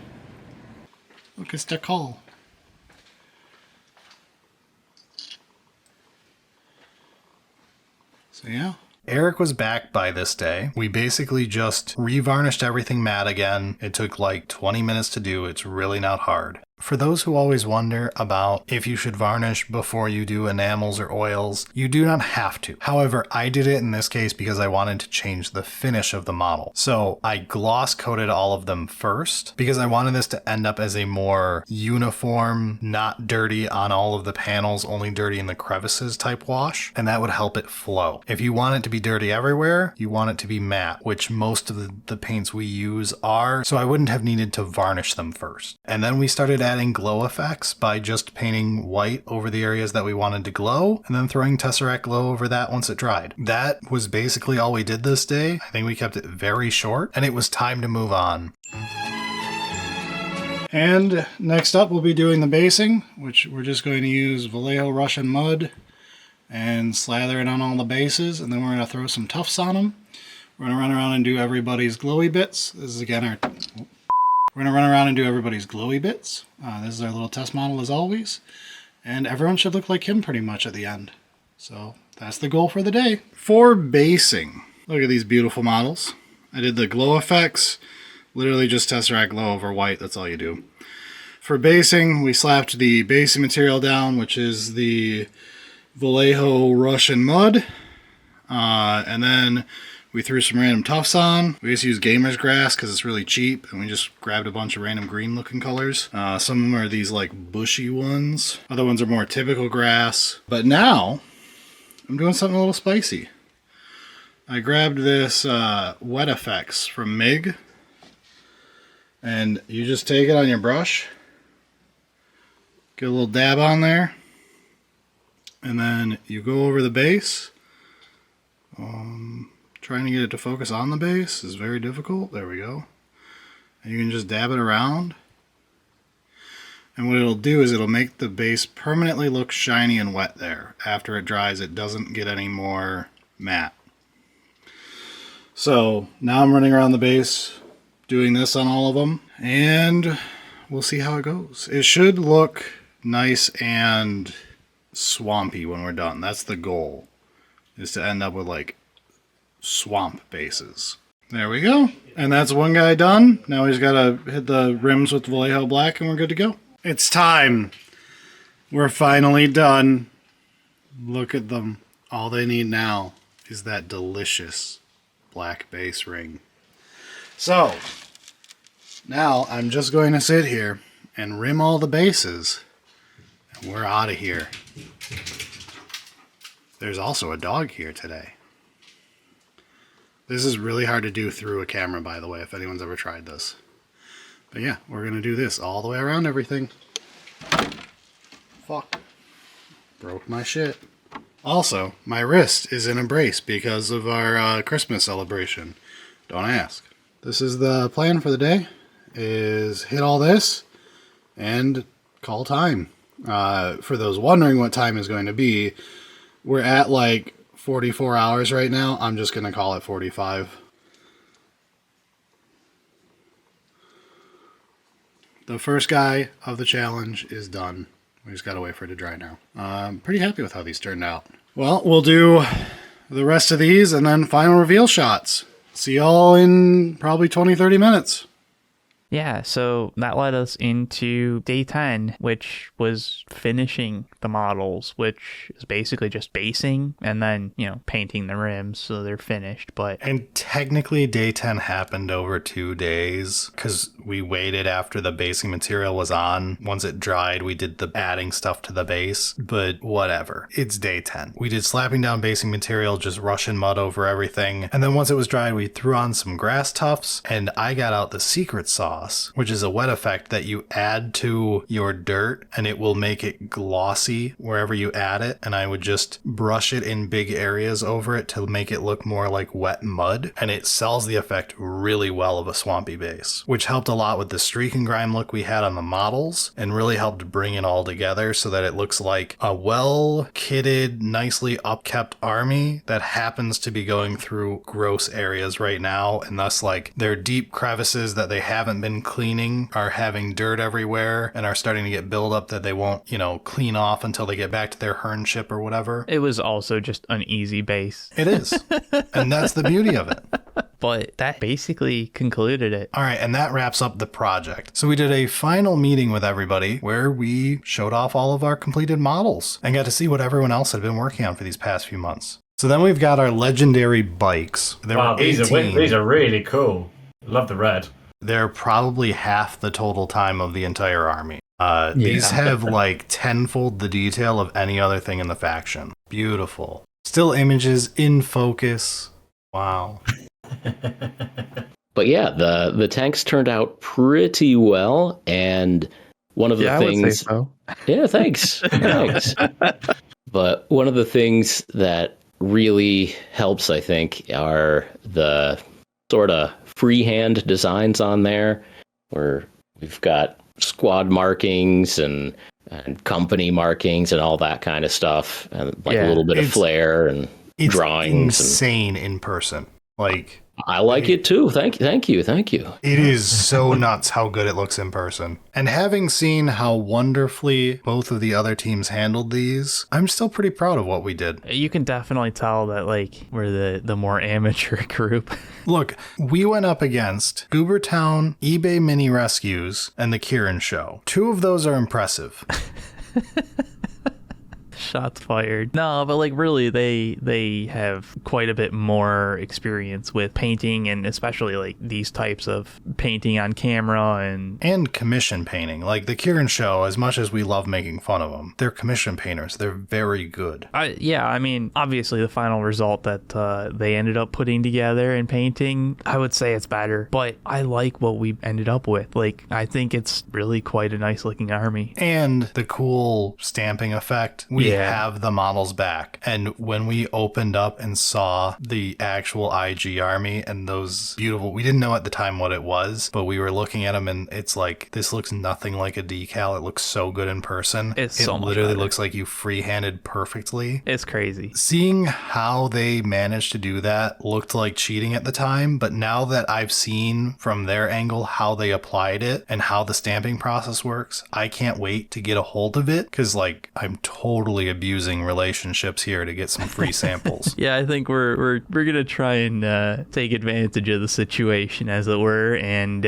Look, it's the call. So yeah. Eric was back by this day. We basically just revarnished everything matte again. It took like 20 minutes to do. It's really not hard. For those who always wonder about if you should varnish before you do enamels or oils, you do not have to. However, I did it in this case because I wanted to change the finish of the model. So I gloss coated all of them first because I wanted this to end up as a more uniform, not dirty on all of the panels, only dirty in the crevices type wash, and that would help it flow. If you want it to be dirty everywhere, you want it to be matte, which most of the paints we use are, so I wouldn't have needed to varnish them first. And then we started adding glow effects by just painting white over the areas that we wanted to glow and then throwing Tesseract glow over that once it dried. That was basically all we did this day. I think we kept it very short and it was time to move on. And next up we'll be doing the basing, which we're just going to use Vallejo Russian mud and slather it on all the bases, and then we're going to throw some tufts on them. We're going to run around and do everybody's glowy bits. This is again our... We're going to run around and do everybody's glowy bits. This is our little test model as always. And everyone should look like him pretty much at the end. So that's the goal for the day. For basing, Look at these beautiful models. I did the glow effects. Literally just Tesseract glow over white. That's all you do. For basing, we slapped the basing material down, which is the Vallejo Russian Mud. And then we threw some random tufts on. We just used Gamer's Grass because it's really cheap. And we just grabbed a bunch of random green looking colors. Some of them are these like bushy ones. Other ones are more typical grass. But now, I'm doing something a little spicy. I grabbed this Wet Effects from MIG. And you just take it on your brush. Get a little dab on there. And then you go over the base. Trying to get it to focus on the base is very difficult. There we go. And you can just dab it around. And what it'll do is it'll make the base permanently look shiny and wet there. After it dries, it doesn't get any more matte. So now I'm running around the base doing this on all of them. And we'll see how it goes. It should look nice and swampy when we're done. That's the goal, is to end up with like swamp bases. There we go. And that's one guy done. Now he's got to hit the rims with Vallejo Black and we're good to go. It's time. We're finally done. Look at them. All they need now is that delicious black base ring. So now I'm just going to sit here and rim all the bases and we're out of here. There's also a dog here today. This is really hard to do through a camera, by the way, if anyone's ever tried this. But yeah, we're going to do this all the way around everything. Fuck. Broke my shit. Also, my wrist is in a brace because of our Christmas celebration. Don't ask. This is the plan for the day, is hit all this and call time. For those wondering what time is going to be, we're at like 44 hours right now. I'm just going to call it 45. The first guy of the challenge is done. We just got to wait for it to dry now. I'm pretty happy with how these turned out. Well, we'll do the rest of these and then final reveal shots. See y'all in probably 20-30 minutes. Yeah, so that led us into day 10, which was finishing the models, which is basically just basing and then, painting the rims so they're finished. And technically day 10 happened over 2 days because we waited after the basing material was on. Once it dried, we did the adding stuff to the base, but whatever. It's day 10. We did slapping down basing material, just Russian mud over everything. And then once it was dried, we threw on some grass tufts and I got out the secret sauce, which is a wet effect that you add to your dirt and it will make it glossy wherever you add it. And I would just brush it in big areas over it to make it look more like wet mud. And it sells the effect really well of a swampy base, which helped a lot with the streak and grime look we had on the models and really helped bring it all together so that it looks like a well-kitted, nicely upkept army that happens to be going through gross areas right now. And thus, like, their deep crevices that they haven't been cleaning are having dirt everywhere and are starting to get buildup that they won't, clean off until they get back to their hern ship or whatever. It was also just an easy base. It is. And that's the beauty of it. But that basically concluded it. All right, and that wraps up the project. So we did a final meeting with everybody where we showed off all of our completed models and got to see what everyone else had been working on for these past few months. So then we've got our legendary bikes. There were 18. These are really cool. Love the red. They're probably half the total time of the entire army. These have like tenfold the detail of any other thing in the faction. Beautiful. Still images in focus. Wow. But yeah, the tanks turned out pretty well, and one of the things. I would say so. Yeah, thanks. Thanks. But one of the things that really helps, I think, are the sort of freehand designs on there, where we've got squad markings and company markings and all that kind of stuff, and like a little bit of flair and it's drawings. Insane in person. Like, I like it too. Thank you. it is so nuts how good it looks in person. And having seen how wonderfully both of the other teams handled these, I'm still pretty proud of what we did. You can definitely tell that like we're the more amateur group. Look, we went up against Goobertown, eBay Mini Rescues, and the Kieran Show. 2 of those are impressive. Shots fired. No, but like really they have quite a bit more experience with painting, and especially like these types of painting on camera and commission painting. Like the Kieran Show, as much as we love making fun of them, they're commission painters. They're very good. I mean, obviously the final result that they ended up putting together and painting, I would say it's better, but I like what we ended up with. Like, I think it's really quite a nice looking army. And the cool stamping effect. We have the models back. And when we opened up and saw the actual IG army and those beautiful, we didn't know at the time what it was, but we were looking at them and it's like, this looks nothing like a decal. It looks so good in person. It literally looks like you freehanded perfectly. It's crazy. Seeing how they managed to do that looked like cheating at the time, but now that I've seen from their angle how they applied it and how the stamping process works, I can't wait to get a hold of it, because like I'm totally abusing relationships here to get some free samples. Yeah, I think we're gonna try and take advantage of the situation, as it were, and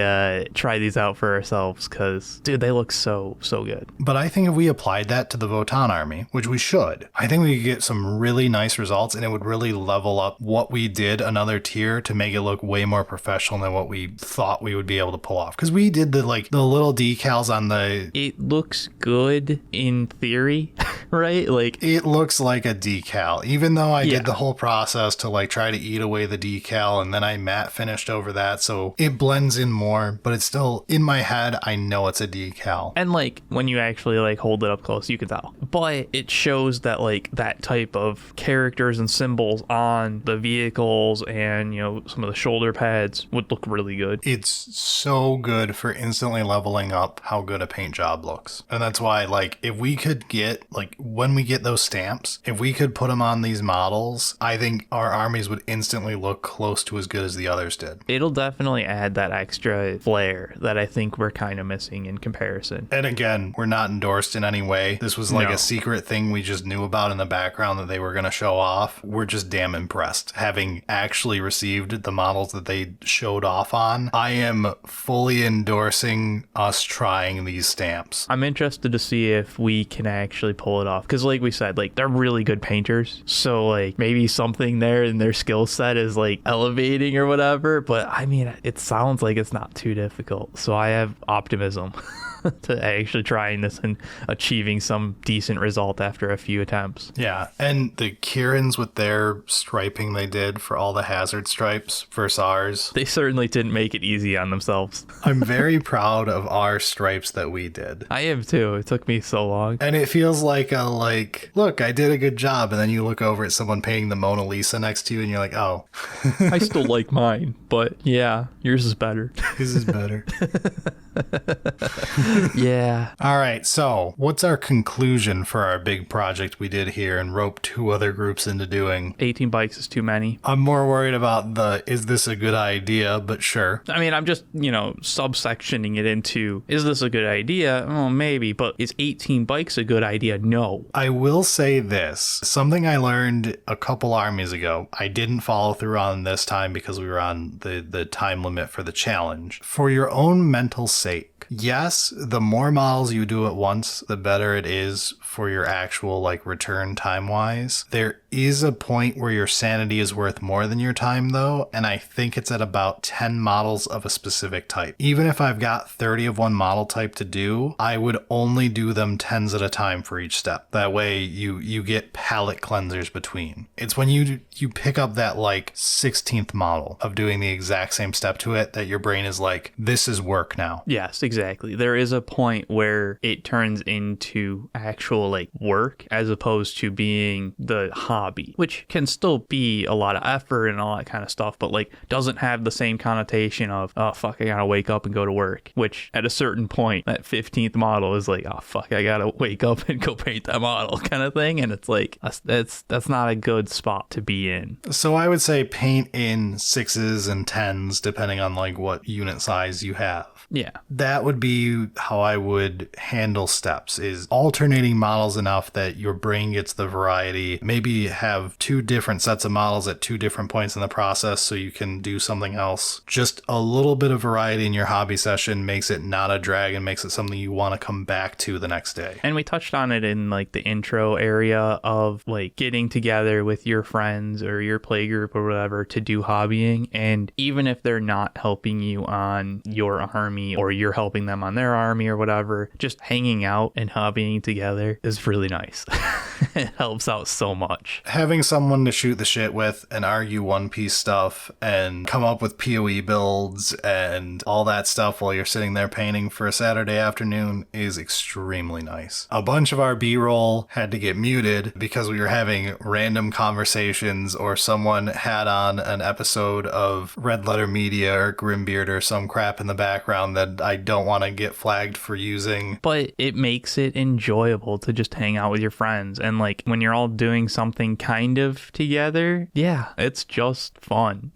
try these out for ourselves, because dude, they look so good. But I think if we applied that to the Votan army, which we should, I think we could get some really nice results, and it would really level up what we did another tier to make it look way more professional than what we thought we would be able to pull off. Because we did the little decals on the... It looks good in theory, right? Like, it looks like a decal, even though I did the whole process to like try to eat away the decal, and then I matte finished over that, so it blends in more, but it's still in my head, I know it's a decal. And like when you actually like hold it up close, you can tell. But it shows that like that type of characters and symbols on the vehicles and, you know, some of the shoulder pads would look really good. It's so good for instantly leveling up how good a paint job looks. And that's why, like, if we could get, like, when we get those stamps, if we could put them on these models, I think our armies would instantly look close to as good as the others did. It'll definitely add that extra flair that I think we're kind of missing in comparison. And again, we're not endorsed in any way. This was like a secret thing we just knew about in the background that they were going to show off. We're just damn impressed. Having actually received the models that they showed off on, I am fully endorsing us trying these stamps. I'm interested to see if we can actually pull it off, because like we said, like, they're really good painters, so like maybe something there in their skill set is like elevating or whatever, but I mean, it sounds like it's not too difficult, so I have optimism to actually trying this and achieving some decent result after a few attempts. Yeah, and the Kierans with their striping they did for all the hazard stripes versus ours, they certainly didn't make it easy on themselves. I'm very proud of our stripes that we did. I am too. It took me so long. And it feels like look, I did a good job, and then you look over at someone painting the Mona Lisa next to you and you're like, oh. I still like mine, but yeah, yours is better. His is better. Yeah. All right, so what's our conclusion for our big project we did here and roped 2 other groups into doing? 18 bikes is too many. I'm more worried about is this a good idea, but sure. I mean, I'm just, subsectioning it into, is this a good idea? Oh, maybe, but is 18 bikes a good idea? No. I will say this. Something I learned a couple armies ago, I didn't follow through on this time because we were on the time limit for the challenge. For your own mental sake, yes, the more models you do at once, the better it is for your actual return time wise. There is a point where your sanity is worth more than your time though, and I think it's at about 10 models of a specific type. Even if I've got 30 of one model type to do, I would only do them 10s at a time for each step. That way you get palette cleansers between. It's when you pick up that 16th model of doing the exact same step to it that your brain is like, this is work now. Yes, exactly. There is a point where it turns into actual work as opposed to being the hobby hobby, which can still be a lot of effort and all that kind of stuff, but like doesn't have the same connotation of, oh fuck, I gotta wake up and go to work, which at a certain point, that 15th model is like, oh fuck, I gotta wake up and go paint that model kind of thing. And it's like, that's not a good spot to be in. So I would say paint in 6s and 10s, depending on like what unit size you have. Yeah. That would be how I would handle steps, is alternating models enough that your brain gets the variety. Maybe have 2 different sets of models at 2 different points in the process so you can do something else. Just a little bit of variety in your hobby session makes it not a drag and makes it something you want to come back to the next day. And we touched on it in like the intro area of like getting together with your friends or your play group or whatever to do hobbying. And even if they're not helping you on your army or you're helping them on their army or whatever, just hanging out and hobbying together is really nice. It helps out so much. Having someone to shoot the shit with and argue One Piece stuff and come up with PoE builds and all that stuff while you're sitting there painting for a Saturday afternoon is extremely nice. A bunch of our B-roll had to get muted because we were having random conversations, or someone had on an episode of Red Letter Media or Grimbeard or some crap in the background that I don't want to get flagged for using. But it makes it enjoyable to just hang out with your friends. And like when you're all doing something kind of together, yeah, it's just fun.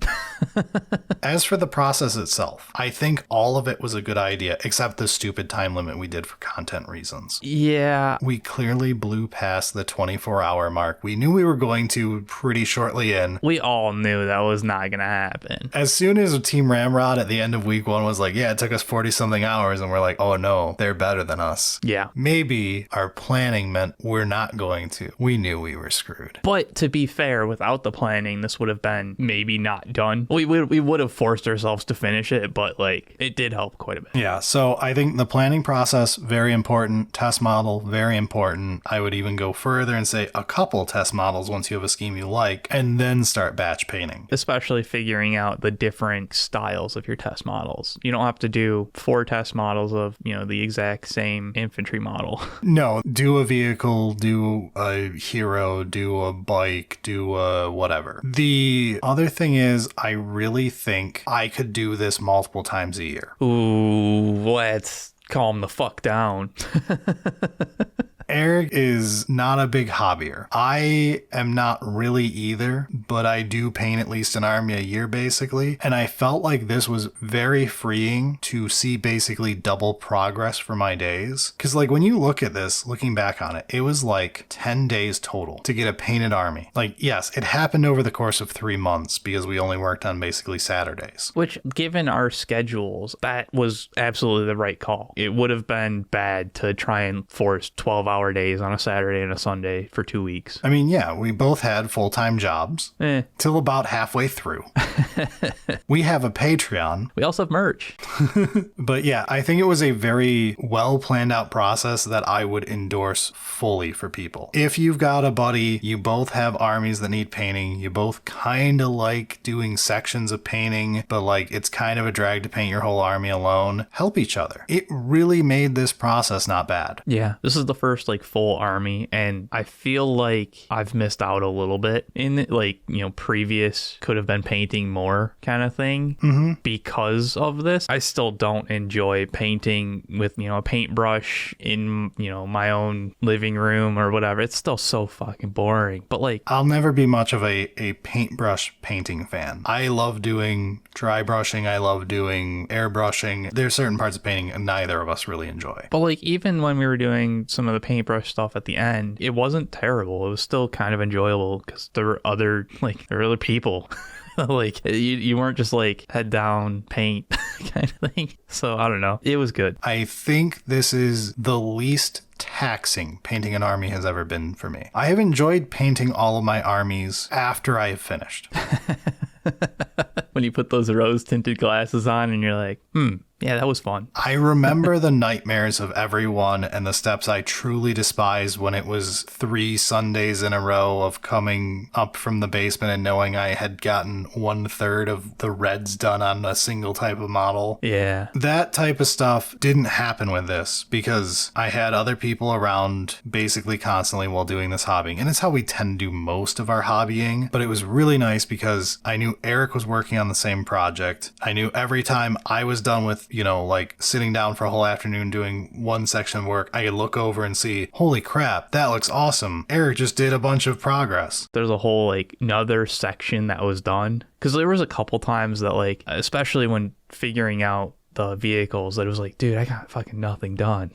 As for the process itself, I think all of it was a good idea, except the stupid time limit we did for content reasons. Yeah. We clearly blew past the 24-hour mark. We knew we were going to pretty shortly in. We all knew that was not going to happen. As soon as Team Ramrod at the end of week 1 was like, yeah, it took us 40-something hours, and we're like, oh no, they're better than us. Yeah. Maybe our planning meant we're not going to. We knew we were screwed. But to be fair, without the planning, this would have been maybe not done. We would have forced ourselves to finish it, but like it did help quite a bit. Yeah, so I think the planning process, very important. Test model, very important. I would even go further and say a couple test models once you have a scheme you like, and then start batch painting. Especially figuring out the different styles of your test models. You don't have to do 4 test models of, the exact same infantry model. No, do a vehicle, do a hero, do a bike, do a whatever. The other thing is, I really think I could do this multiple times a year. Ooh, let's calm the fuck down. Eric is not a big hobbyer. I am not really either, but I do paint at least an army a year basically. And I felt like this was very freeing to see basically double progress for my days. Because like when you look at this, looking back on it, it was like 10 days total to get a painted army. Like, yes, it happened over the course of 3 months because we only worked on basically Saturdays. Which, given our schedules, that was absolutely the right call. It would have been bad to try and force 12-hour days on a Saturday and a Sunday for 2 weeks. I mean, yeah, we both had full-time jobs till about halfway through. We have a Patreon. We also have merch. But yeah, I think it was a very well planned out process that I would endorse fully for people. If you've got a buddy, you both have armies that need painting, you both kind of like doing sections of painting, but like it's kind of a drag to paint your whole army alone, help each other. It really made this process not bad. Yeah, this is the first like full army, and I feel like I've missed out a little bit in it, like, previous could have been painting more kind of thing because of this. I still don't enjoy painting with, a paintbrush in, my own living room or whatever. It's still so fucking boring. But like, I'll never be much of a paintbrush painting fan. I love doing dry brushing. I love doing airbrushing. There's certain parts of painting neither of us really enjoy. But like, even when we were doing some of the paintbrush stuff at the end, it wasn't terrible. It was still kind of enjoyable because there were other people. Like you weren't just like head down paint kind of thing. So I don't know. It was good. I think this is the least taxing painting an army has ever been for me. I have enjoyed painting all of my armies after I have finished. When you put those rose tinted glasses on and you're like, Yeah, that was fun. I remember the nightmares of everyone and the steps I truly despised when it was 3 Sundays in a row of coming up from the basement and knowing I had gotten 1/3 of the reds done on a single type of model. Yeah. That type of stuff didn't happen with this because I had other people around basically constantly while doing this hobbying. And it's how we tend to do most of our hobbying. But it was really nice because I knew Eric was working on the same project. I knew every time I was done with, like sitting down for a whole afternoon doing one section of work, I could look over and see, holy crap, that looks awesome. Eric just did a bunch of progress. There's a whole another section that was done. Because there was a couple times that especially when figuring out the vehicles, that it was dude, I got fucking nothing done.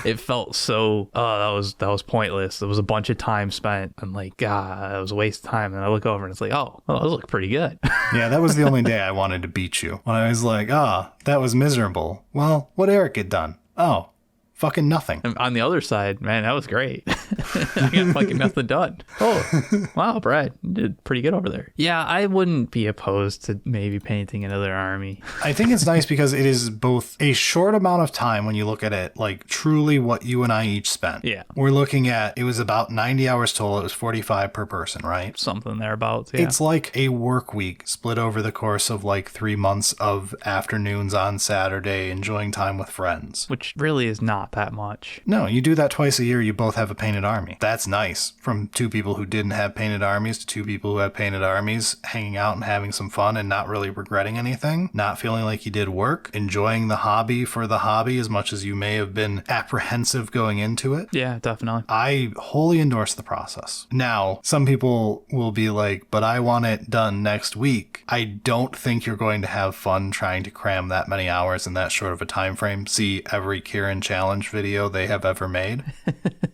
It felt so that was pointless. There was a bunch of time spent and God, it was a waste of time. And I look over and it's oh, those look pretty good. Yeah, that was the only day I wanted to beat you. When I was that was miserable. Well, what Eric had done? Oh, fucking nothing. And on the other side, man, that was great. I got fucking nothing done. Oh, wow, Brad, you did pretty good over there. Yeah, I wouldn't be opposed to maybe painting another army. I think it's nice because it is both a short amount of time when you look at it, truly what you and I each spent. Yeah. We're looking at, it was about 90 hours total. It was 45 per person, right? Something thereabouts, yeah. It's like a work week split over the course of 3 months of afternoons on Saturday, enjoying time with friends. Which really is not that much. No, you do that twice a year, you both have a painted army. That's nice. From 2 people who didn't have painted armies to 2 people who had painted armies, hanging out and having some fun and not really regretting anything, not feeling like you did work, enjoying the hobby for the hobby as much as you may have been apprehensive going into it. Yeah, definitely. I wholly endorse the process. Now, some people will be but I want it done next week. I don't think you're going to have fun trying to cram that many hours in that short of a time frame. See every Kieran challenge video they have ever made.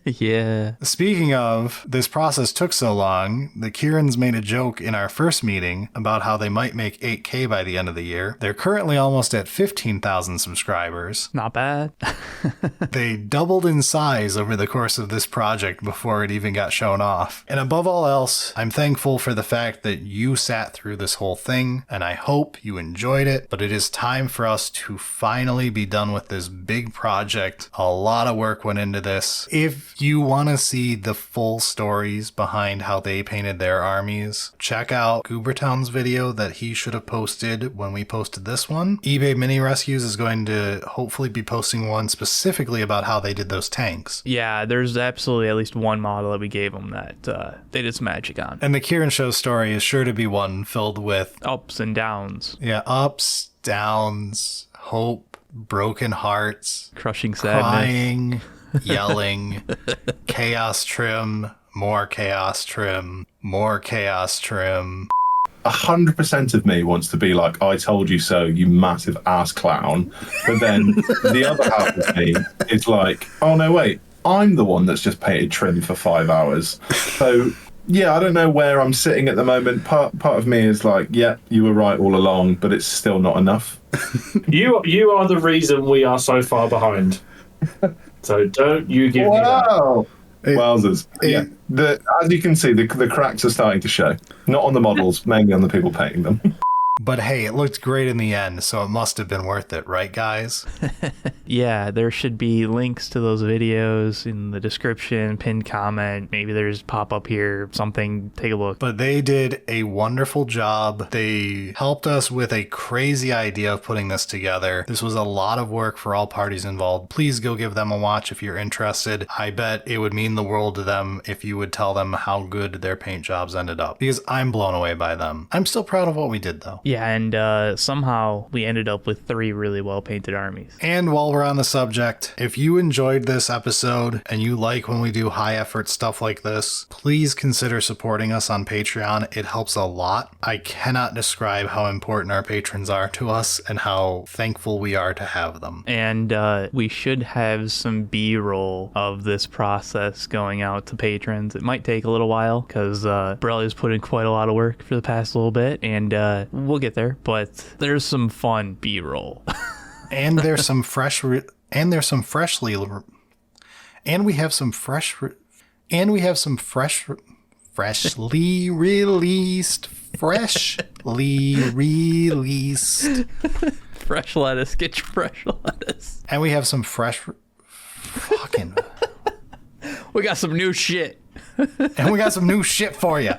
Yeah. Speaking of, this process took so long, the Kierans made a joke in our first meeting about how they might make 8K by the end of the year. They're currently almost at 15,000 subscribers. Not bad. They doubled in size over the course of this project before it even got shown off. And above all else, I'm thankful for the fact that you sat through this whole thing, and I hope you enjoyed it, but it is time for us to finally be done with this big project. A lot of work went into this. If you want to see the full stories behind how they painted their armies, check out Goobertown's video that he should have posted when we posted this one. eBay Mini Rescues is going to hopefully be posting one specifically about how they did those tanks. Yeah, there's absolutely at least one model that we gave them that they did some magic on. And the Kieran Show story is sure to be one filled with ups and downs. Yeah, ups, downs, hope, broken hearts, crushing sadness, crying, yelling, chaos trim, more chaos trim, more chaos trim. 100% of me wants to be like, I told you so, you massive ass clown. But then the other half of me is like, oh no, wait, I'm the one that's just painted trim for 5 hours. So yeah, I don't know where I'm sitting at the moment. Part of me is like, yeah, you were right all along, but it's still not enough. You are the reason we are so far behind. So don't you give me that. Wowzers. Yeah. As you can see, the cracks are starting to show. Not on the models, mainly on the people painting them. But hey, it looked great in the end, so it must have been worth it, right, guys? Yeah, there should be links to those videos in the description, pinned comment. Maybe there's pop up here, something. Take a look. But they did a wonderful job. They helped us with a crazy idea of putting this together. This was a lot of work for all parties involved. Please go give them a watch if you're interested. I bet it would mean the world to them if you would tell them how good their paint jobs ended up, because I'm blown away by them. I'm still proud of what we did, though. Yeah, and somehow we ended up with 3 really well-painted armies. And while we're on the subject, if you enjoyed this episode and you like when we do high-effort stuff like this, please consider supporting us on Patreon. It helps a lot. I cannot describe how important our patrons are to us and how thankful we are to have them. And we should have some B-roll of this process going out to patrons. It might take a little while because Berilio's put in quite a lot of work for the past little bit, and we'll get there, but there's some fun B-roll. And there's some freshly released Fresh lettuce. Get your fresh lettuce. And we have some fresh... Fucking... We got some new shit. And we got some new shit for you.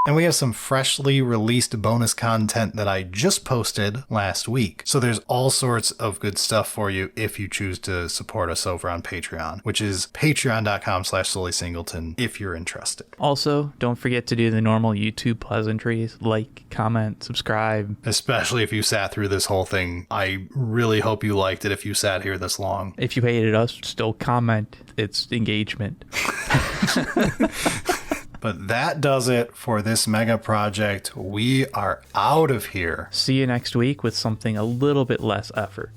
And we have some freshly released bonus content that I just posted last week. So there's all sorts of good stuff for you if you choose to support us over on Patreon, which is patreon.com/SullySingleton if you're interested. Also, don't forget to do the normal YouTube pleasantries. Like, comment, subscribe. Especially if you sat through this whole thing. I really hope you liked it if you sat here this long. If you hated us, still comment. It's engagement. But that does it for this mega project. We are out of here. See you next week with something a little bit less effort.